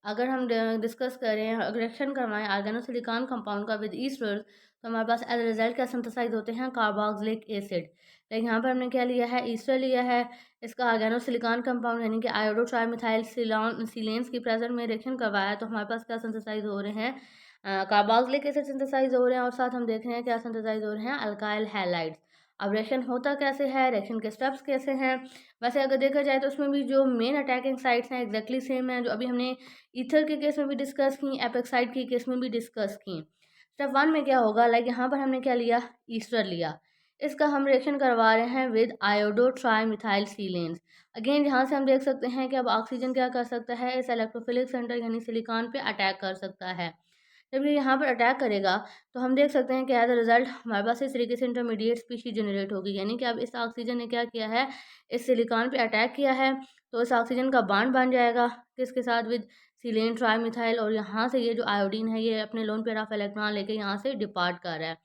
S1: अगर हम डिस्कस करें रिएक्शन करवाएं ऑर्गेनोसिलिकॉन कंपाउंड का विद ईस्टर्स तो हमारे पास एज रिजल्ट क्या सिंथेसाइज होते हैं, कार्बोक्सिलिक एसिड। लेकिन यहाँ पर हमने क्या लिया है, ईस्टर लिया है, इसका ऑर्गेनोसिलिकॉन कंपाउंड यानी कि आयोडो ट्राईमिथाइल सीलेंस की प्रेजेंट में रिएक्शन करवाया है, तो हमारे पास क्या सिंथेसाइज हो रहे हैं, कार्बोक्सिलिक एसिड सिंथेसाइज हो रहे हैं, और साथ हम देख रहे हैं क्या सिंथेसाइज हो रहे हैं, अल्काइल हैलाइड्स। अब रिएक्शन होता कैसे है, रिएक्शन के स्टेप्स कैसे हैं, वैसे अगर देखा जाए तो उसमें भी जो मेन अटैकिंग साइट्स हैं एग्जैक्टली सेम है जो अभी हमने ईथर के केस में भी डिस्कस की, एपेक्साइड के केस में भी डिस्कस की। स्टेप 1 में क्या होगा, लाइक यहाँ पर हमने क्या लिया, ईस्टर लिया, इसका हम रिएक्शन करवा रहे हैं विद आयोडो ट्राईमिथाइल सीलेन्स। अगेन यहाँ से हम देख सकते हैं कि अब ऑक्सीजन क्या कर सकता है, इस इलेक्ट्रोफिलिक सेंटर यानी सिलिकॉन पे अटैक कर सकता है। जब ये यहाँ पर अटैक करेगा तो हम देख सकते हैं कि एज अ रिजल्ट हमारे पास इस तरीके से इंटरमीडिएट स्पीशीज जनरेट होगी, यानी कि अब इस ऑक्सीजन ने क्या किया है, इस सिलिकॉन पे अटैक किया है, तो इस ऑक्सीजन का बॉन्ड बन जाएगा किसके साथ, विद सीलेन ट्राईमिथाइल, और यहाँ से ये जो आयोडीन है ये अपने लोन पेयर ऑफ इलेक्ट्रॉन लेके यहाँ से डिपार्ट कर रहा है।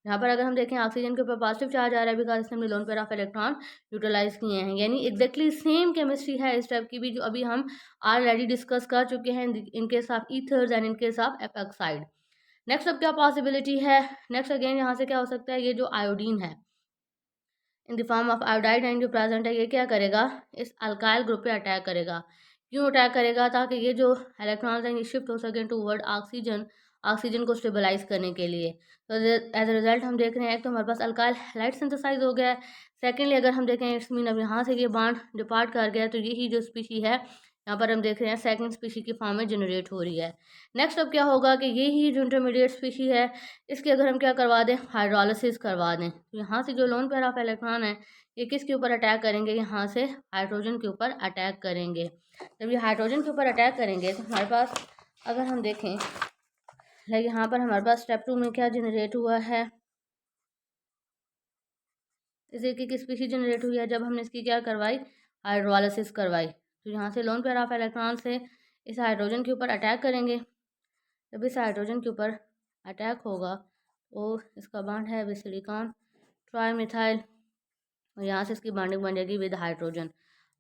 S1: यहाँ पर अगर हम देखें ऑक्सीजन के ऊपर पॉजिटिव चार्ज आ रहा है बिकॉज इसने अपने lone pair of electron utilize किए हैं, यानी एग्जैक्टली सेम केमिस्ट्री है इस टाइप की भी जो अभी हम ऑलरेडी डिस्कस कर चुके हैं in case of ethers and in case of epoxide. Next अब क्या पॉसिबिलिटी है, नेक्स्ट अगेन यहाँ से क्या हो सकता है, ये जो आयोडीन है in the form of iodide and जो प्रेजेंट है ये क्या करेगा, इस अल्काइल ग्रुप पे अटैक करेगा। क्यों अटैक करेगा, ताकि ये जो इलेक्ट्रॉन्स हैं ये शिफ्ट हो सकें टूवर्ड ऑक्सीजन, ऑक्सीजन को स्टेबलाइज करने के लिए। तो एज अ रिजल्ट हम देख रहे हैं एक तो हमारे पास अल्काइल हैलाइड सिंथेसाइज हो गया है, सेकेंडली अगर हम देखें इट्स मीन अब यहाँ से ये बॉन्ड डिपार्ट कर गया तो यही जो स्पीशी है यहाँ पर हम देख रहे हैं सेकंड स्पीशी की फॉर्म में जनरेट हो रही है। नेक्स्ट अब क्या होगा कि ये ही जो इंटरमीडिएट स्पीशी है इसके अगर हम क्या करवा दें, हाइड्रोलिसिस करवा दें, तो यहाँ से जो लोन पेयर ऑफ इलेक्ट्रॉन है ये किसके ऊपर अटैक करेंगे, यहाँ से हाइड्रोजन के ऊपर अटैक करेंगे। जब ये हाइड्रोजन के ऊपर अटैक करेंगे तो हमारे पास अगर हम देखें लाइक यहाँ पर हमारे पास स्टेप 2 में क्या जनरेट हुआ है, इस तरीके की स्पीशीज जनरेट हुई है जब हमने इसकी क्या करवाई, हाइड्रोलिसिस करवाई। तो यहाँ से लोन पेयर ऑफ इलेक्ट्रॉन से इस हाइड्रोजन के ऊपर अटैक करेंगे। जब इस हाइड्रोजन के ऊपर अटैक होगा तो इसका बॉन्ड है विद सिलिकॉन ट्राईमिथाइल और यहाँ से इसकी बॉन्डिंग बन जाएगी विद हाइड्रोजन।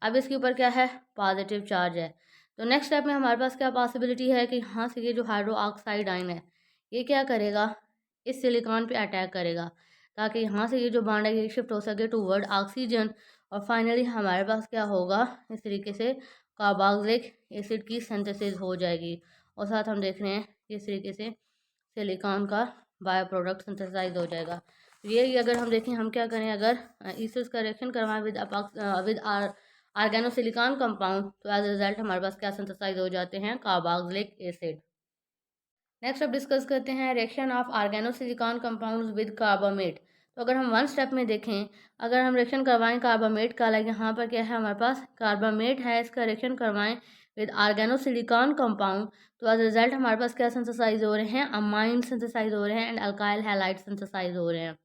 S1: अब इसके ऊपर क्या है, पॉजिटिव चार्ज है। तो नेक्स्ट स्टेप में हमारे पास क्या पॉसिबिलिटी है कि यहाँ से ये जो हाइड्रो ऑक्साइड आयन है ये क्या करेगा, इस सिलिकॉन पे अटैक करेगा ताकि यहाँ से ये जो बॉन्ड है ये शिफ्ट हो सके टूवर्ड ऑक्सीजन और फाइनली हमारे पास क्या होगा, इस तरीके से कार्बोक्सिलिक एसिड की सिंथेसिस हो जाएगी और साथ हम देख रहे हैं इस तरीके से सिलिकॉन का बायो प्रोडक्ट सिंथेसाइज हो जाएगा। ये अगर हम देखें हम क्या करें, अगर इस का रिएक्शन करवाएं विद आर्गेनोसिलिकॉन कंपाउंड तो एज रिजल्ट हमारे पास क्या सिंथेसाइज हो जाते हैं, कार्बोक्सिलिक एसिड। नेक्स्ट अब डिस्कस करते हैं reaction of organosilicon compounds with carbamate. तो अगर हम वन स्टेप में देखें, अगर हम रिएक्शन करवाएं कार्बामेट का, लाइक यहाँ पर क्या है हमारे पास कार्बामेट है, इसका रिएक्शन करवाएं विद आर्गेनोसिलिकॉन कंपाउंड तो एज रिजल्ट हमारे पास क्या सिंथेसाइज हो रहे हैं, अमाइन सिंथेसाइज हो रहे हैं एंड अल्काइल हैलाइड सिंथेसाइज हो रहे हैं।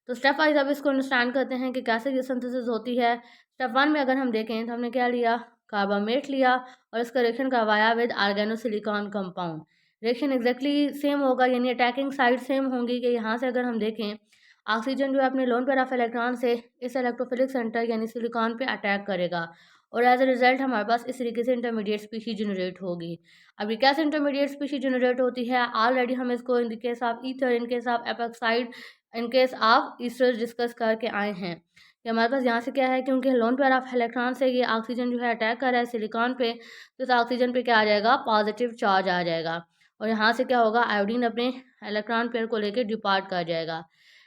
S1: तो स्टेप वाइज अब इसको अंडरस्टैंड करते हैं कि कैसे ये सिंथेसिस होती है। स्टेप 1 में अगर हम देखें तो हमने क्या लिया, कार्बामेट लिया और इसका रिएक्शन करवाया with organosilicon compound. Reaction exactly same होगा, यानी अटैकिंग साइड सेम होंगी कि यहाँ से अगर हम देखें ऑक्सीजन जो है अपने लोन पेयर ऑफ इलेक्ट्रॉन से इस इलेक्ट्रोफिलिक सेंटर यानी सिलिकॉन पे अटैक करेगा और एज अ रिजल्ट हमारे पास इस तरीके से इंटरमीडिएट स्पीशी जनरेट होगी। अब ये कैसे इंटरमीडिएट स्पीशी जनरेट होती है, ऑलरेडी हम इसको in case of ether, in case of epoxide, in case of ester discuss करके आए हैं कि हमारे पास यहाँ से क्या है, क्योंकि लोन पेयर ऑफ इलेक्ट्रॉन से ये ऑक्सीजन जो है अटैक कर रहा है सिलिकॉन पे, तो इस ऑक्सीजन पे क्या आ जाएगा, पॉजिटिव चार्ज आ जाएगा और यहाँ से क्या होगा, आयोडीन अपने इलेक्ट्रॉन पेयर को लेकर डिपार्ट कर जाएगा।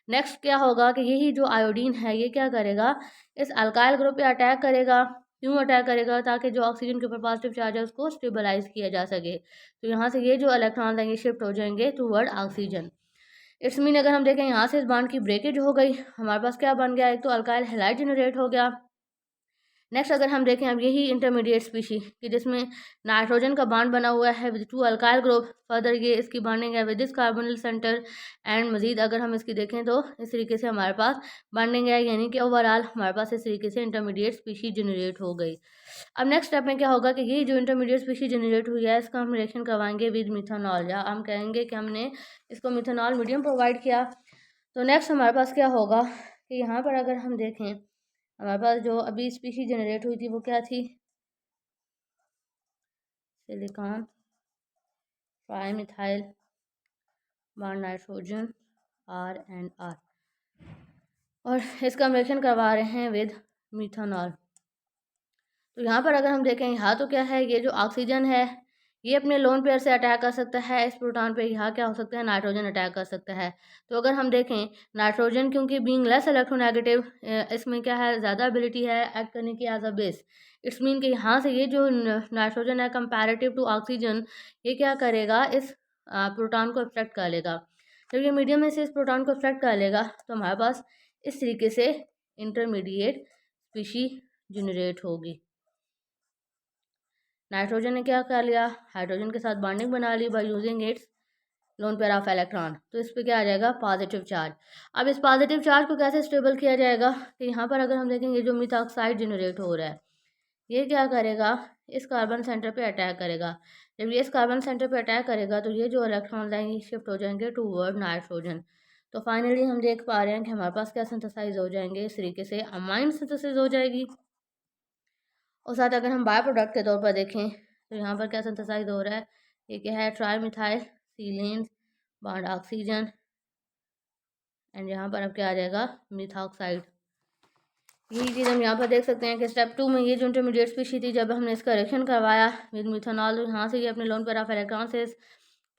S1: नेक्स्ट क्या होगा कि यही जो आयोडीन है ये क्या करेगा, इस अल्काइल ग्रुप पे अटैक करेगा। क्यों अटैक करेगा, ताकि जो ऑक्सीजन के ऊपर पॉजिटिव चार्ज है उसको स्टेबलाइज किया जा सके। तो यहाँ से ये जो इलेक्ट्रॉन हैं ये शिफ्ट हो जाएंगे टूवर्ड ऑक्सीजन। इट्स मीन अगर हम देखें यहाँ से इस बॉन्ड की ब्रेकेज हो गई, हमारे पास क्या बन गया, एक तो अल्काइल हैलाइड जनरेट हो गया। नेक्स्ट अगर हम देखें अब यही इंटरमीडिएट स्पीशी कि जिसमें नाइट्रोजन का बॉन्ड बना हुआ है विद 2 अल्काइल ग्रुप, फर्दर ये इसकी बॉन्डिंग है with this carbonyl center and मजीद अगर हम इसकी देखें तो इस तरीके से हमारे पास बॉन्डिंग है, यानी कि ओवरऑल हमारे पास इस तरीके से इंटरमीडिएट स्पीशी जनरेट हो गई। अब नेक्स्ट स्टेप में क्या होगा कि ये जो इंटरमीडिएट स्पीशी जनरेट हुई है इसका हम रिएक्शन करवाएंगे विद मिथेनॉल, या हम कहेंगे कि हमने इसको मिथेनॉल मीडियम प्रोवाइड किया। तो नेक्स्ट हमारे पास क्या होगा कि यहाँ पर अगर हम देखें हमारे पास जो अभी स्पीशी जनरेट हुई थी वो क्या थी, silicon trimethyl bond nitrogen R और इसका हम रिएक्शन करवा रहे हैं विद मिथेनॉल। तो यहाँ पर अगर हम देखें यहाँ तो क्या है, ये जो ऑक्सीजन है ये अपने लोन पेयर से अटैक कर सकता है इस प्रोटॉन पे, यहाँ क्या हो सकता है, नाइट्रोजन अटैक कर सकता है। तो अगर हम देखें नाइट्रोजन क्योंकि बीइंग लेस इलेक्ट्रोनेगेटिव, इसमें क्या है, ज़्यादा एबिलिटी है एक्ट करने की as a base. It's mean कि यहाँ से ये जो नाइट्रोजन है कंपैरेटिव टू ऑक्सीजन ये क्या करेगा, इस प्रोटॉन को अट्रैक्ट कर लेगा। जब ये मीडियम में से इस प्रोटॉन को अट्रैक्ट कर लेगा तो हमारे पास इस तरीके से इंटरमीडिएट स्पीशी जनरेट होगी। नाइट्रोजन ने क्या कर लिया, हाइड्रोजन के साथ बॉन्डिंग बना ली by using its lone pair of electron, तो इस पे क्या आ जाएगा, पॉजिटिव चार्ज। अब इस पॉजिटिव चार्ज को कैसे स्टेबल किया जाएगा, तो यहाँ पर अगर हम देखेंगे जो मिथॉक्साइड जनरेट हो रहा है ये क्या करेगा, इस कार्बन सेंटर पे अटैक करेगा। जब ये इस कार्बन सेंटर पे अटैक करेगा तो ये जो इलेक्ट्रॉन हैं ये शिफ्ट हो जाएंगे टूवर्ड नाइट्रोजन। तो फाइनली हम देख पा रहे हैं कि हमारे पास क्या सिंथेसाइज हो जाएंगे, इस तरीके से अमाइन सिंथेसिस हो जाएगी। और साथ अगर हम बायो प्रोडक्ट के तौर पर देखें तो यहाँ पर क्या सिंथेसाइज हो रहा है, ये क्या है, ट्राईमिथाइल सीलेन बॉन्ड ऑक्सीजन एंड यहाँ पर अब क्या आ जाएगा, मिथॉक्साइड। यही चीज़ हम यहाँ पर देख सकते हैं कि स्टेप 2 में ये जो इंटरमीडिएट स्पीशी थी जब हमने इसका रिएक्शन करवाया विद मिथेनॉल, तो यहाँ से ये अपने लोन पेयर ऑफ इलेक्ट्रॉन से इस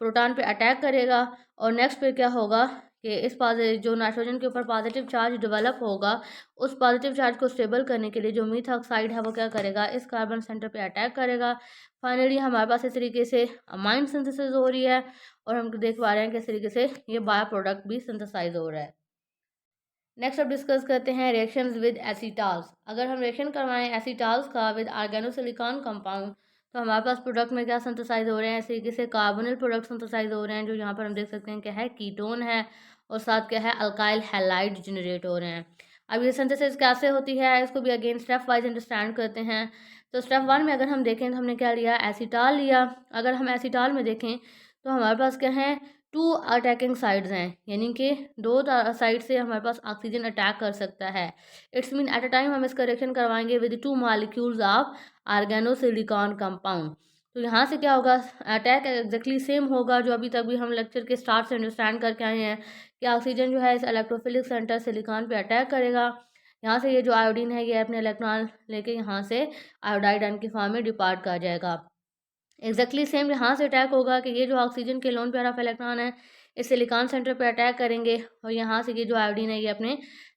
S1: प्रोटॉन पे अटैक करेगा और नेक्स्ट पे क्या होगा कि इस जो नाइट्रोजन के ऊपर पॉजिटिव चार्ज डेवलप होगा, उस पॉजिटिव चार्ज को स्टेबल करने के लिए जो मीथ ऑक्साइड है वो क्या करेगा, इस कार्बन सेंटर पे अटैक करेगा। फाइनली हमारे पास इस तरीके से अमाइन सिंथेसिस हो रही है और हम देख पा रहे हैं कि इस तरीके से ये बायो प्रोडक्ट भी सिंथेसाइज हो रहा है। नेक्स्ट अब डिस्कस करते हैं रिएक्शंस विद एसीटाल्स। अगर हम रिएक्शन करवाएं एसीटाल्स का विद ऑर्गेनोसिलिकॉन कंपाउंड, तो हमारे पास प्रोडक्ट में क्या सिंथेसाइज हो रहे हैं, इस तरीके से कार्बोनिल प्रोडक्ट सिंथेसाइज हो रहे हैं, जो यहाँ पर हम देख सकते हैं क्या है, कीटोन है और साथ क्या है, अल्काइल हैलाइड जनरेट हो रहे हैं। अब ये सिंथेसिस कैसे होती है, इसको भी अगेन स्टेप वाइज अंडरस्टैंड करते हैं। तो स्टेप 1 में अगर हम देखें तो हमने क्या लिया, एसीटाल लिया। अगर हम एसीटाल में देखें तो हमारे पास क्या है, 2 अटैकिंग साइड्स हैं, यानी कि 2 साइड से हमारे पास ऑक्सीजन अटैक कर सकता है। It's mean at a time हम इसका रिएक्शन करवाएंगे with 2 molecules of organosilicon compound. तो यहाँ से क्या होगा, अटैक एग्जैक्टली सेम होगा जो अभी तक भी हम लेक्चर के स्टार्ट से अंडरस्टैंड करके आए हैं कि ऑक्सीजन जो है इस इलेक्ट्रोफिलिक सेंटर सिलिकॉन पे अटैक करेगा। यहाँ से ये जो आयोडीन है ये अपने इलेक्ट्रॉन लेके यहाँ से आयोडाइड आयन की फॉर्म में डिपार्ट कर जाएगा। एग्जैक्टली सेम यहाँ से अटैक होगा कि ये जो ऑक्सीजन के लोन पेयर ऑफ इलेक्ट्रॉन है इस सिलिकॉन सेंटर पे अटैक करेंगे और यहाँ से ये जो आयोडीन है ये अपने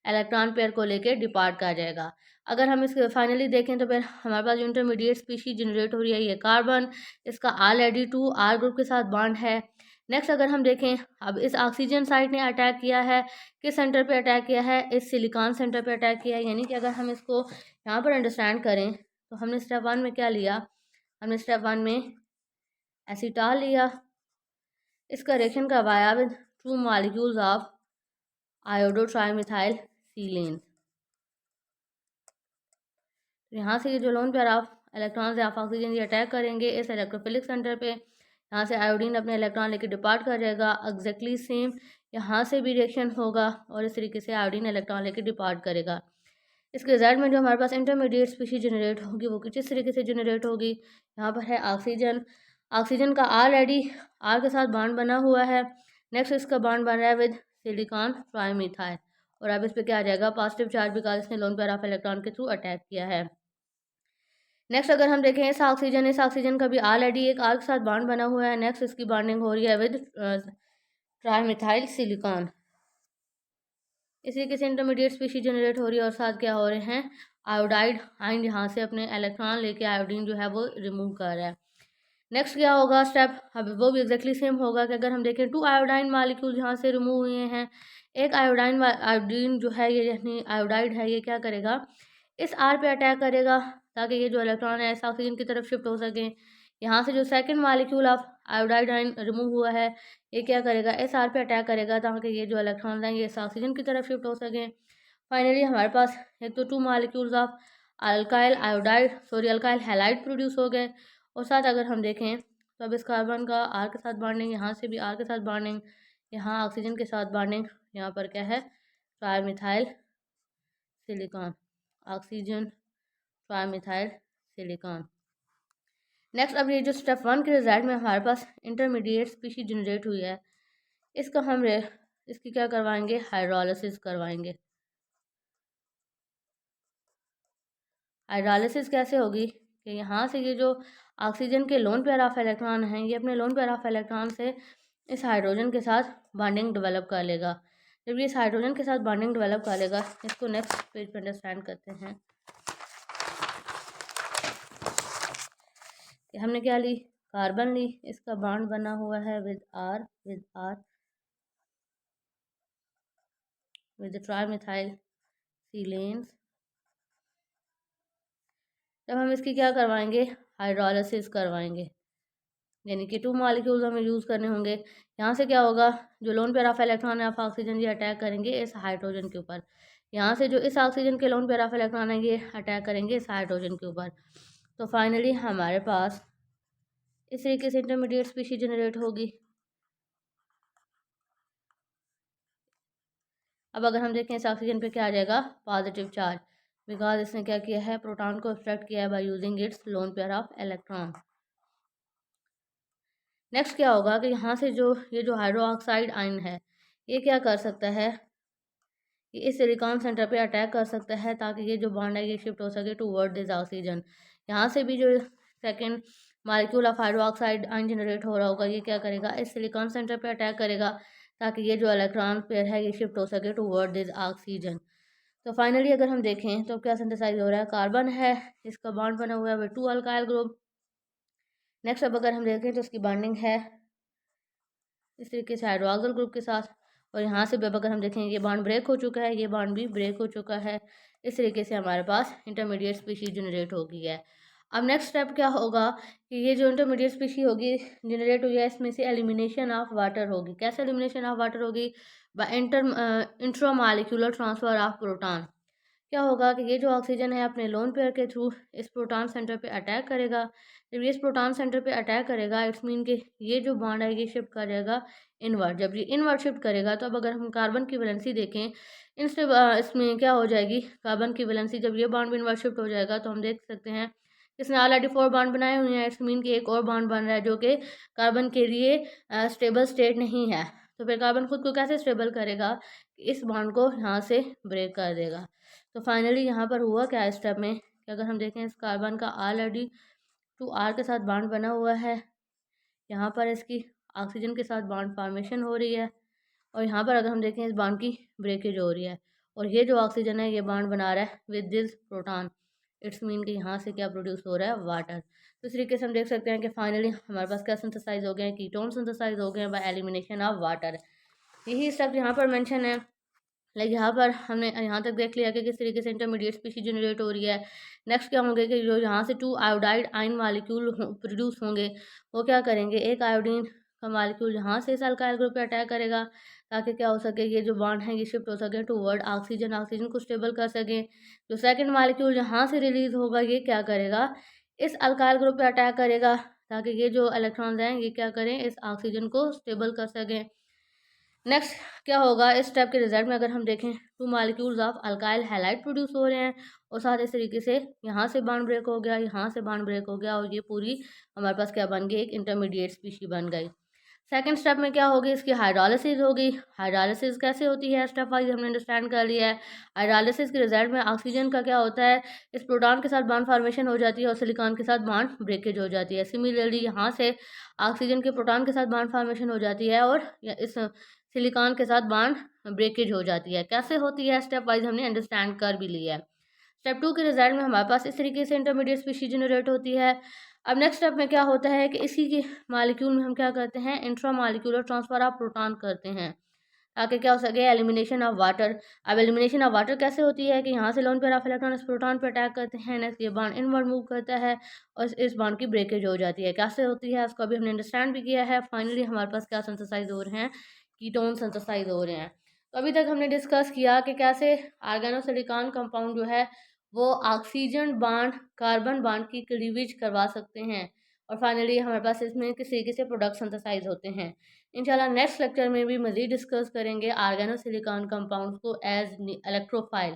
S1: इलेक्ट्रॉन पेयर को लेके डिपार्ट कर जाएगा। अगर हम इसके फाइनली देखें तो फिर हमारे पास जो इंटरमीडिएट स्पीशीज जनरेट हो रही है ये कार्बन, इसका ऑलरेडी 2 आर ग्रुप के साथ बॉन्ड है। नेक्स्ट अगर हम देखें, अब इस ऑक्सीजन साइड ने अटैक किया है, किस सेंटर पे अटैक किया है, इस सिलिकॉन सेंटर पे अटैक किया है। यानी कि अगर हम इसको यहाँ पर अंडरस्टैंड करें तो हमने स्टेप 1 में क्या लिया, हमने स्टेप 1 में एसीटाल लिया, इसका रिएक्शन करवाया विद 2 मॉलिक्यूल्स ऑफ आयोडोट्राइमिथाइल सीलेन। तो यहाँ से ये जो loan pair of electrons of oxygen ये अटैक करेंगे इस इलेक्ट्रोफिलिक सेंटर पे, यहाँ से आयोडीन अपने इलेक्ट्रॉन लेके डिपार्ट कर जाएगा। एग्जैक्टली सेम यहाँ से भी रिएक्शन होगा और इस तरीके से आयोडीन इलेक्ट्रॉन लेके डिपार्ट करेगा। इसके रिजल्ट में जो हमारे पास इंटरमीडिएट स्पीशीज जनरेट होगी वो किस तरीके से जनरेट होगी, यहाँ पर है ऑक्सीजन, ऑक्सीजन का ऑलरेडी आर के साथ बॉन्ड बना हुआ है। नेक्स्ट इसका बॉन्ड बन रहा है विद सिलिकॉन ट्राइमिथाइल और अब इस पर क्या आ जाएगा, पॉजिटिव चार्ज, बिकॉज इसने लोन पेयर ऑफ इलेक्ट्रॉन के थ्रू अटैक किया है। नेक्स्ट अगर हम देखें इस ऑक्सीजन का भी ऑलरेडी एक आर के साथ बॉन्ड बना हुआ है। नेक्स्ट इसकी बॉन्डिंग हो रही है विद ट्राइमिथाइल सिलिकॉन। इस तरीके से इंटरमीडिएट स्पीशीज जनरेट हो रही है और साथ क्या हो रहे हैं, आयोडाइड आयन यहाँ से अपने इलेक्ट्रॉन लेके आयोडीन जो है वो रिमूव कर रहा है। नेक्स्ट क्या होगा स्टेप, अब वो भी एग्जैक्टली सेम होगा कि अगर हम देखें 2 आयोडाइन मालिक्यूल यहाँ से रिमूव हुए हैं, एक आयोडीन जो है ये यानी आयोडाइड है ये क्या करेगा, इस आर पे अटैक करेगा ताकि ये जो इलेक्ट्रॉन है इस ऑक्सीजन की तरफ शिफ्ट हो सके। यहाँ से जो second molecule of iodide ion remove हुआ है ये क्या करेगा, इस आर पे अटैक करेगा ताकि ये जो इलेक्ट्रॉन हैं ये इस ऑक्सीजन की तरफ शिफ्ट हो सकें। फाइनली हमारे पास एक तो 2 molecules of alkyl halide produce हो गए और साथ अगर हम देखें तो अब इस कार्बन का आर के साथ बॉन्डिंग, यहाँ से भी आर के साथ बॉन्डिंग, यहाँ ऑक्सीजन के साथ बॉन्डिंग, यहाँ पर क्या है, trimethyl silicon, oxygen trimethyl silicon. Next अब ये जो स्टेप 1 के रिजल्ट में हमारे पास इंटरमीडिएट स्पीशीज जनरेट हुई है इसका हम इसकी क्या करवाएंगे, हाइड्रोलिसिस करवाएंगे। हाइड्रोलिसिस कैसे होगी कि यहाँ से ये जो ऑक्सीजन के लोन पेयर ऑफ इलेक्ट्रॉन हैं ये अपने लोन पेयर ऑफ इलेक्ट्रॉन से इस हाइड्रोजन के साथ बॉन्डिंग डेवलप कर लेगा। जब ये इस हाइड्रोजन के साथ बॉन्डिंग डेवलप कर लेगा, इसको नेक्स्ट पेज पर अंडरस्टैंड करते हैं कि हमने क्या ली, कार्बन ली, इसका बॉन्ड बना हुआ है विद आर विद ट्राइमिथाइल सीलेन्स। जब हम इसकी क्या करवाएंगे, हाइड्रोलिसिस करवाएंगे, यानी कि 2 मॉलिक्यूल्स हमें यूज़ करने होंगे। यहाँ से क्या होगा, जो लोन पेयर ऑफ इलेक्ट्रॉन है ऑफ ऑक्सीजन ये अटैक करेंगे इस हाइड्रोजन के ऊपर, यहाँ से जो इस ऑक्सीजन के लोन पेयर ऑफ इलेक्ट्रॉन है ये अटैक करेंगे इस हाइड्रोजन के ऊपर। तो फाइनली हमारे पास इस तरीके से इंटरमीडिएट स्पीशीज जनरेट होगी। अब अगर हम देखें इस ऑक्सीजन पे क्या आ जाएगा, पॉजिटिव चार्ज, बिकॉज इसने क्या किया है, प्रोटॉन को अट्रैक्ट किया है bye using its lone pair of electron. Next क्या होगा कि यहाँ से जो ये जो हाइड्रो ऑक्साइड आयन है ये क्या कर सकता है, कि इस सिलिकॉन सेंटर पे अटैक कर सकता है ताकि ये जो बॉन्ड है ये शिफ्ट हो सके टूवर्ड दिस ऑक्सीजन। यहाँ से भी जो second molecule of hydro oxide ion generate हो रहा होगा ये क्या करेगा, इस सिलिकॉन सेंटर पे अटैक करेगा ताकि ये जो इलेक्ट्रॉन पेयर है ये शिफ्ट हो सके टुवर्ड दिस ऑक्सीजन। तो फाइनली अगर हम देखें तो क्या सिंथेसाइज हो रहा है, कार्बन है, इसका बॉन्ड बना हुआ है विद 2 अल्काइल ग्रुप। नेक्स्ट अब अगर हम देखें तो इसकी बॉन्डिंग है इस तरीके से हाइड्रोक्सिल ग्रुप के साथ, और यहाँ से अब अगर हम देखें ये बॉन्ड ब्रेक हो चुका है, ये बॉन्ड भी ब्रेक हो चुका है। इस तरीके से हमारे पास इंटरमीडिएट स्पीशीज जनरेट हो गई है। अब नेक्स्ट स्टेप क्या होगा कि ये जो इंटरमीडिएट स्पीशी होगी जनरेट हुई है, इसमें से एलिमिनेशन ऑफ वाटर होगी। कैसे एलिमिनेशन ऑफ वाटर होगी? By intramolecular transfer of proton. क्या होगा कि ये जो ऑक्सीजन है अपने लोन पेयर के थ्रू इस प्रोटॉन सेंटर पे अटैक करेगा। जब ये इस प्रोटॉन सेंटर पे अटैक करेगा इट्स मीन कि ये जो बॉन्ड है ये शिफ्ट करेगा इनवर्ड। जब ये इनवर्ड शिफ्ट करेगा तो अब अगर हम कार्बन की वैलेंसी देखें इसमें क्या हो जाएगी, कार्बन की वैलेंसी जब ये बॉन्ड भी इनवर्ड शिफ्ट हो जाएगा तो हम देख सकते हैं इसने ऑलरेडी 4 बॉन्ड बनाए हुए हैं। इट्स मीन कि एक और बॉन्ड बन रहा है जो कि कार्बन के लिए स्टेबल स्टेट नहीं है। तो फिर कार्बन खुद को कैसे स्टेबल करेगा? इस बॉन्ड को यहाँ से ब्रेक कर देगा। तो फाइनली यहाँ पर हुआ क्या स्टेप में कि अगर हम देखें इस कार्बन का ऑलरेडी 2R के साथ बॉन्ड बना हुआ है, यहाँ पर इसकी ऑक्सीजन के साथ बॉन्ड फॉर्मेशन हो रही है, और यहाँ पर अगर हम देखें इस बॉन्ड की ब्रेकेज हो रही है, और ये जो ऑक्सीजन है ये बॉन्ड बना रहा है with this proton. It's mean कि यहाँ से क्या प्रोड्यूस हो रहा है, वाटर। तो इस तरीके से हम देख सकते हैं कि फाइनली हमारे पास क्या सिंथेसाइज हो गए हैं, कीटोन सिंथेसाइज हो गए हैं बाय एलिमिनेशन ऑफ वाटर। यही स्टेप यहाँ पर मेंशन है। लाइक यहाँ पर हमने यहाँ तक देख लिया कि किस तरीके से इंटरमीडिएट स्पीशीज जनरेट हो रही है। नेक्स्ट क्या होंगे कि जो यहाँ से 2 आयोडाइड आयन मालिक्यूल प्रोड्यूस होंगे, वो क्या करेंगे, एक आयोडीन का मालिक्यूल यहाँ से इस अल्काइल ग्रुप पे अटैक करेगा ताकि क्या हो सके, ये जो बॉन्ड है ये शिफ्ट हो सके टूवर्ड ऑक्सीजन, ऑक्सीजन को स्टेबल कर सके। जो सेकेंड मालिक्यूल यहाँ से रिलीज होगा ये क्या करेगा, इस अल्काइल ग्रुप पे अटैक करेगा ताकि ये जो इलेक्ट्रॉन्स हैं ये क्या करें, इस ऑक्सीजन को स्टेबल कर सकें। नेक्स्ट क्या होगा, इस स्टेप के रिजल्ट में अगर हम देखें 2 molecules of alkyl halide produce हो रहे हैं, और साथ इस तरीके से यहाँ से बॉन्ड ब्रेक हो गया, यहाँ से बॉन्ड ब्रेक हो गया, और ये पूरी हमारे पास क्या बन गई, एक इंटरमीडिएट स्पीशी बन गई। सेकंड स्टेप में क्या होगी, इसकी हाइड्रोलिसिस होगी। हाइड्रोलिसिस कैसे होती है, स्टेप वाइज हमने अंडरस्टैंड कर लिया है। हाइड्रोलिसिस के रिजल्ट में ऑक्सीजन का क्या होता है, इस प्रोटॉन के साथ बॉन्ड फॉर्मेशन हो जाती है और सिलिकॉन के साथ बॉन्ड ब्रेकेज हो जाती है। सिमिलरली यहाँ से ऑक्सीजन के प्रोटॉन के साथ बॉन्ड फॉर्मेशन हो जाती है और इस सिलिकॉन के साथ बॉन्ड ब्रेकेज हो जाती है। कैसे होती है, स्टेप वाइज हमने अंडरस्टैंड कर भी लिया है। स्टेप 2 के रिजल्ट में हमारे पास इस तरीके से इंटरमीडिएट स्पीशीज जनरेट होती है। अब नेक्स्ट स्टेप में क्या होता है कि इसी के मालिक्यूल में हम क्या करते हैं, intra molecular transfer of proton करते हैं ताकि क्या हो सके, एलिमिनेशन ऑफ वाटर। अब एलिमिनेशन ऑफ वाटर कैसे होती है कि यहाँ से लोन पेयर ऑफ इलेक्ट्रॉन इस प्रोटॉन पर अटैक करते हैं, नेक्स्ट ये बॉन्ड इनवर्ड मूव करता है और इस बॉन्ड की ब्रेकेज हो जाती है। कैसे होती है उसको अभी हमने अंडरस्टैंड भी किया है। फाइनली हमारे पास क्या सिंथेसाइज हो रहे हैं, कीटोन सिंथेसाइज हो रहे हैं। तो अभी तक हमने डिस्कस किया कि कैसे ऑर्गेनोसिलिकॉन कंपाउंड जो है वो ऑक्सीजन बॉन्ड कार्बन बॉन्ड की क्लीवेज करवा सकते हैं, और फाइनली हमारे पास इसमें किस तरीके से प्रोडक्ट सिंथेसाइज होते हैं। इंशाल्लाह नेक्स्ट लेक्चर में भी मज़ीद डिस्कस करेंगे ऑर्गेनोसिलिकॉन कंपाउंड्स को एज इलेक्ट्रोफाइल।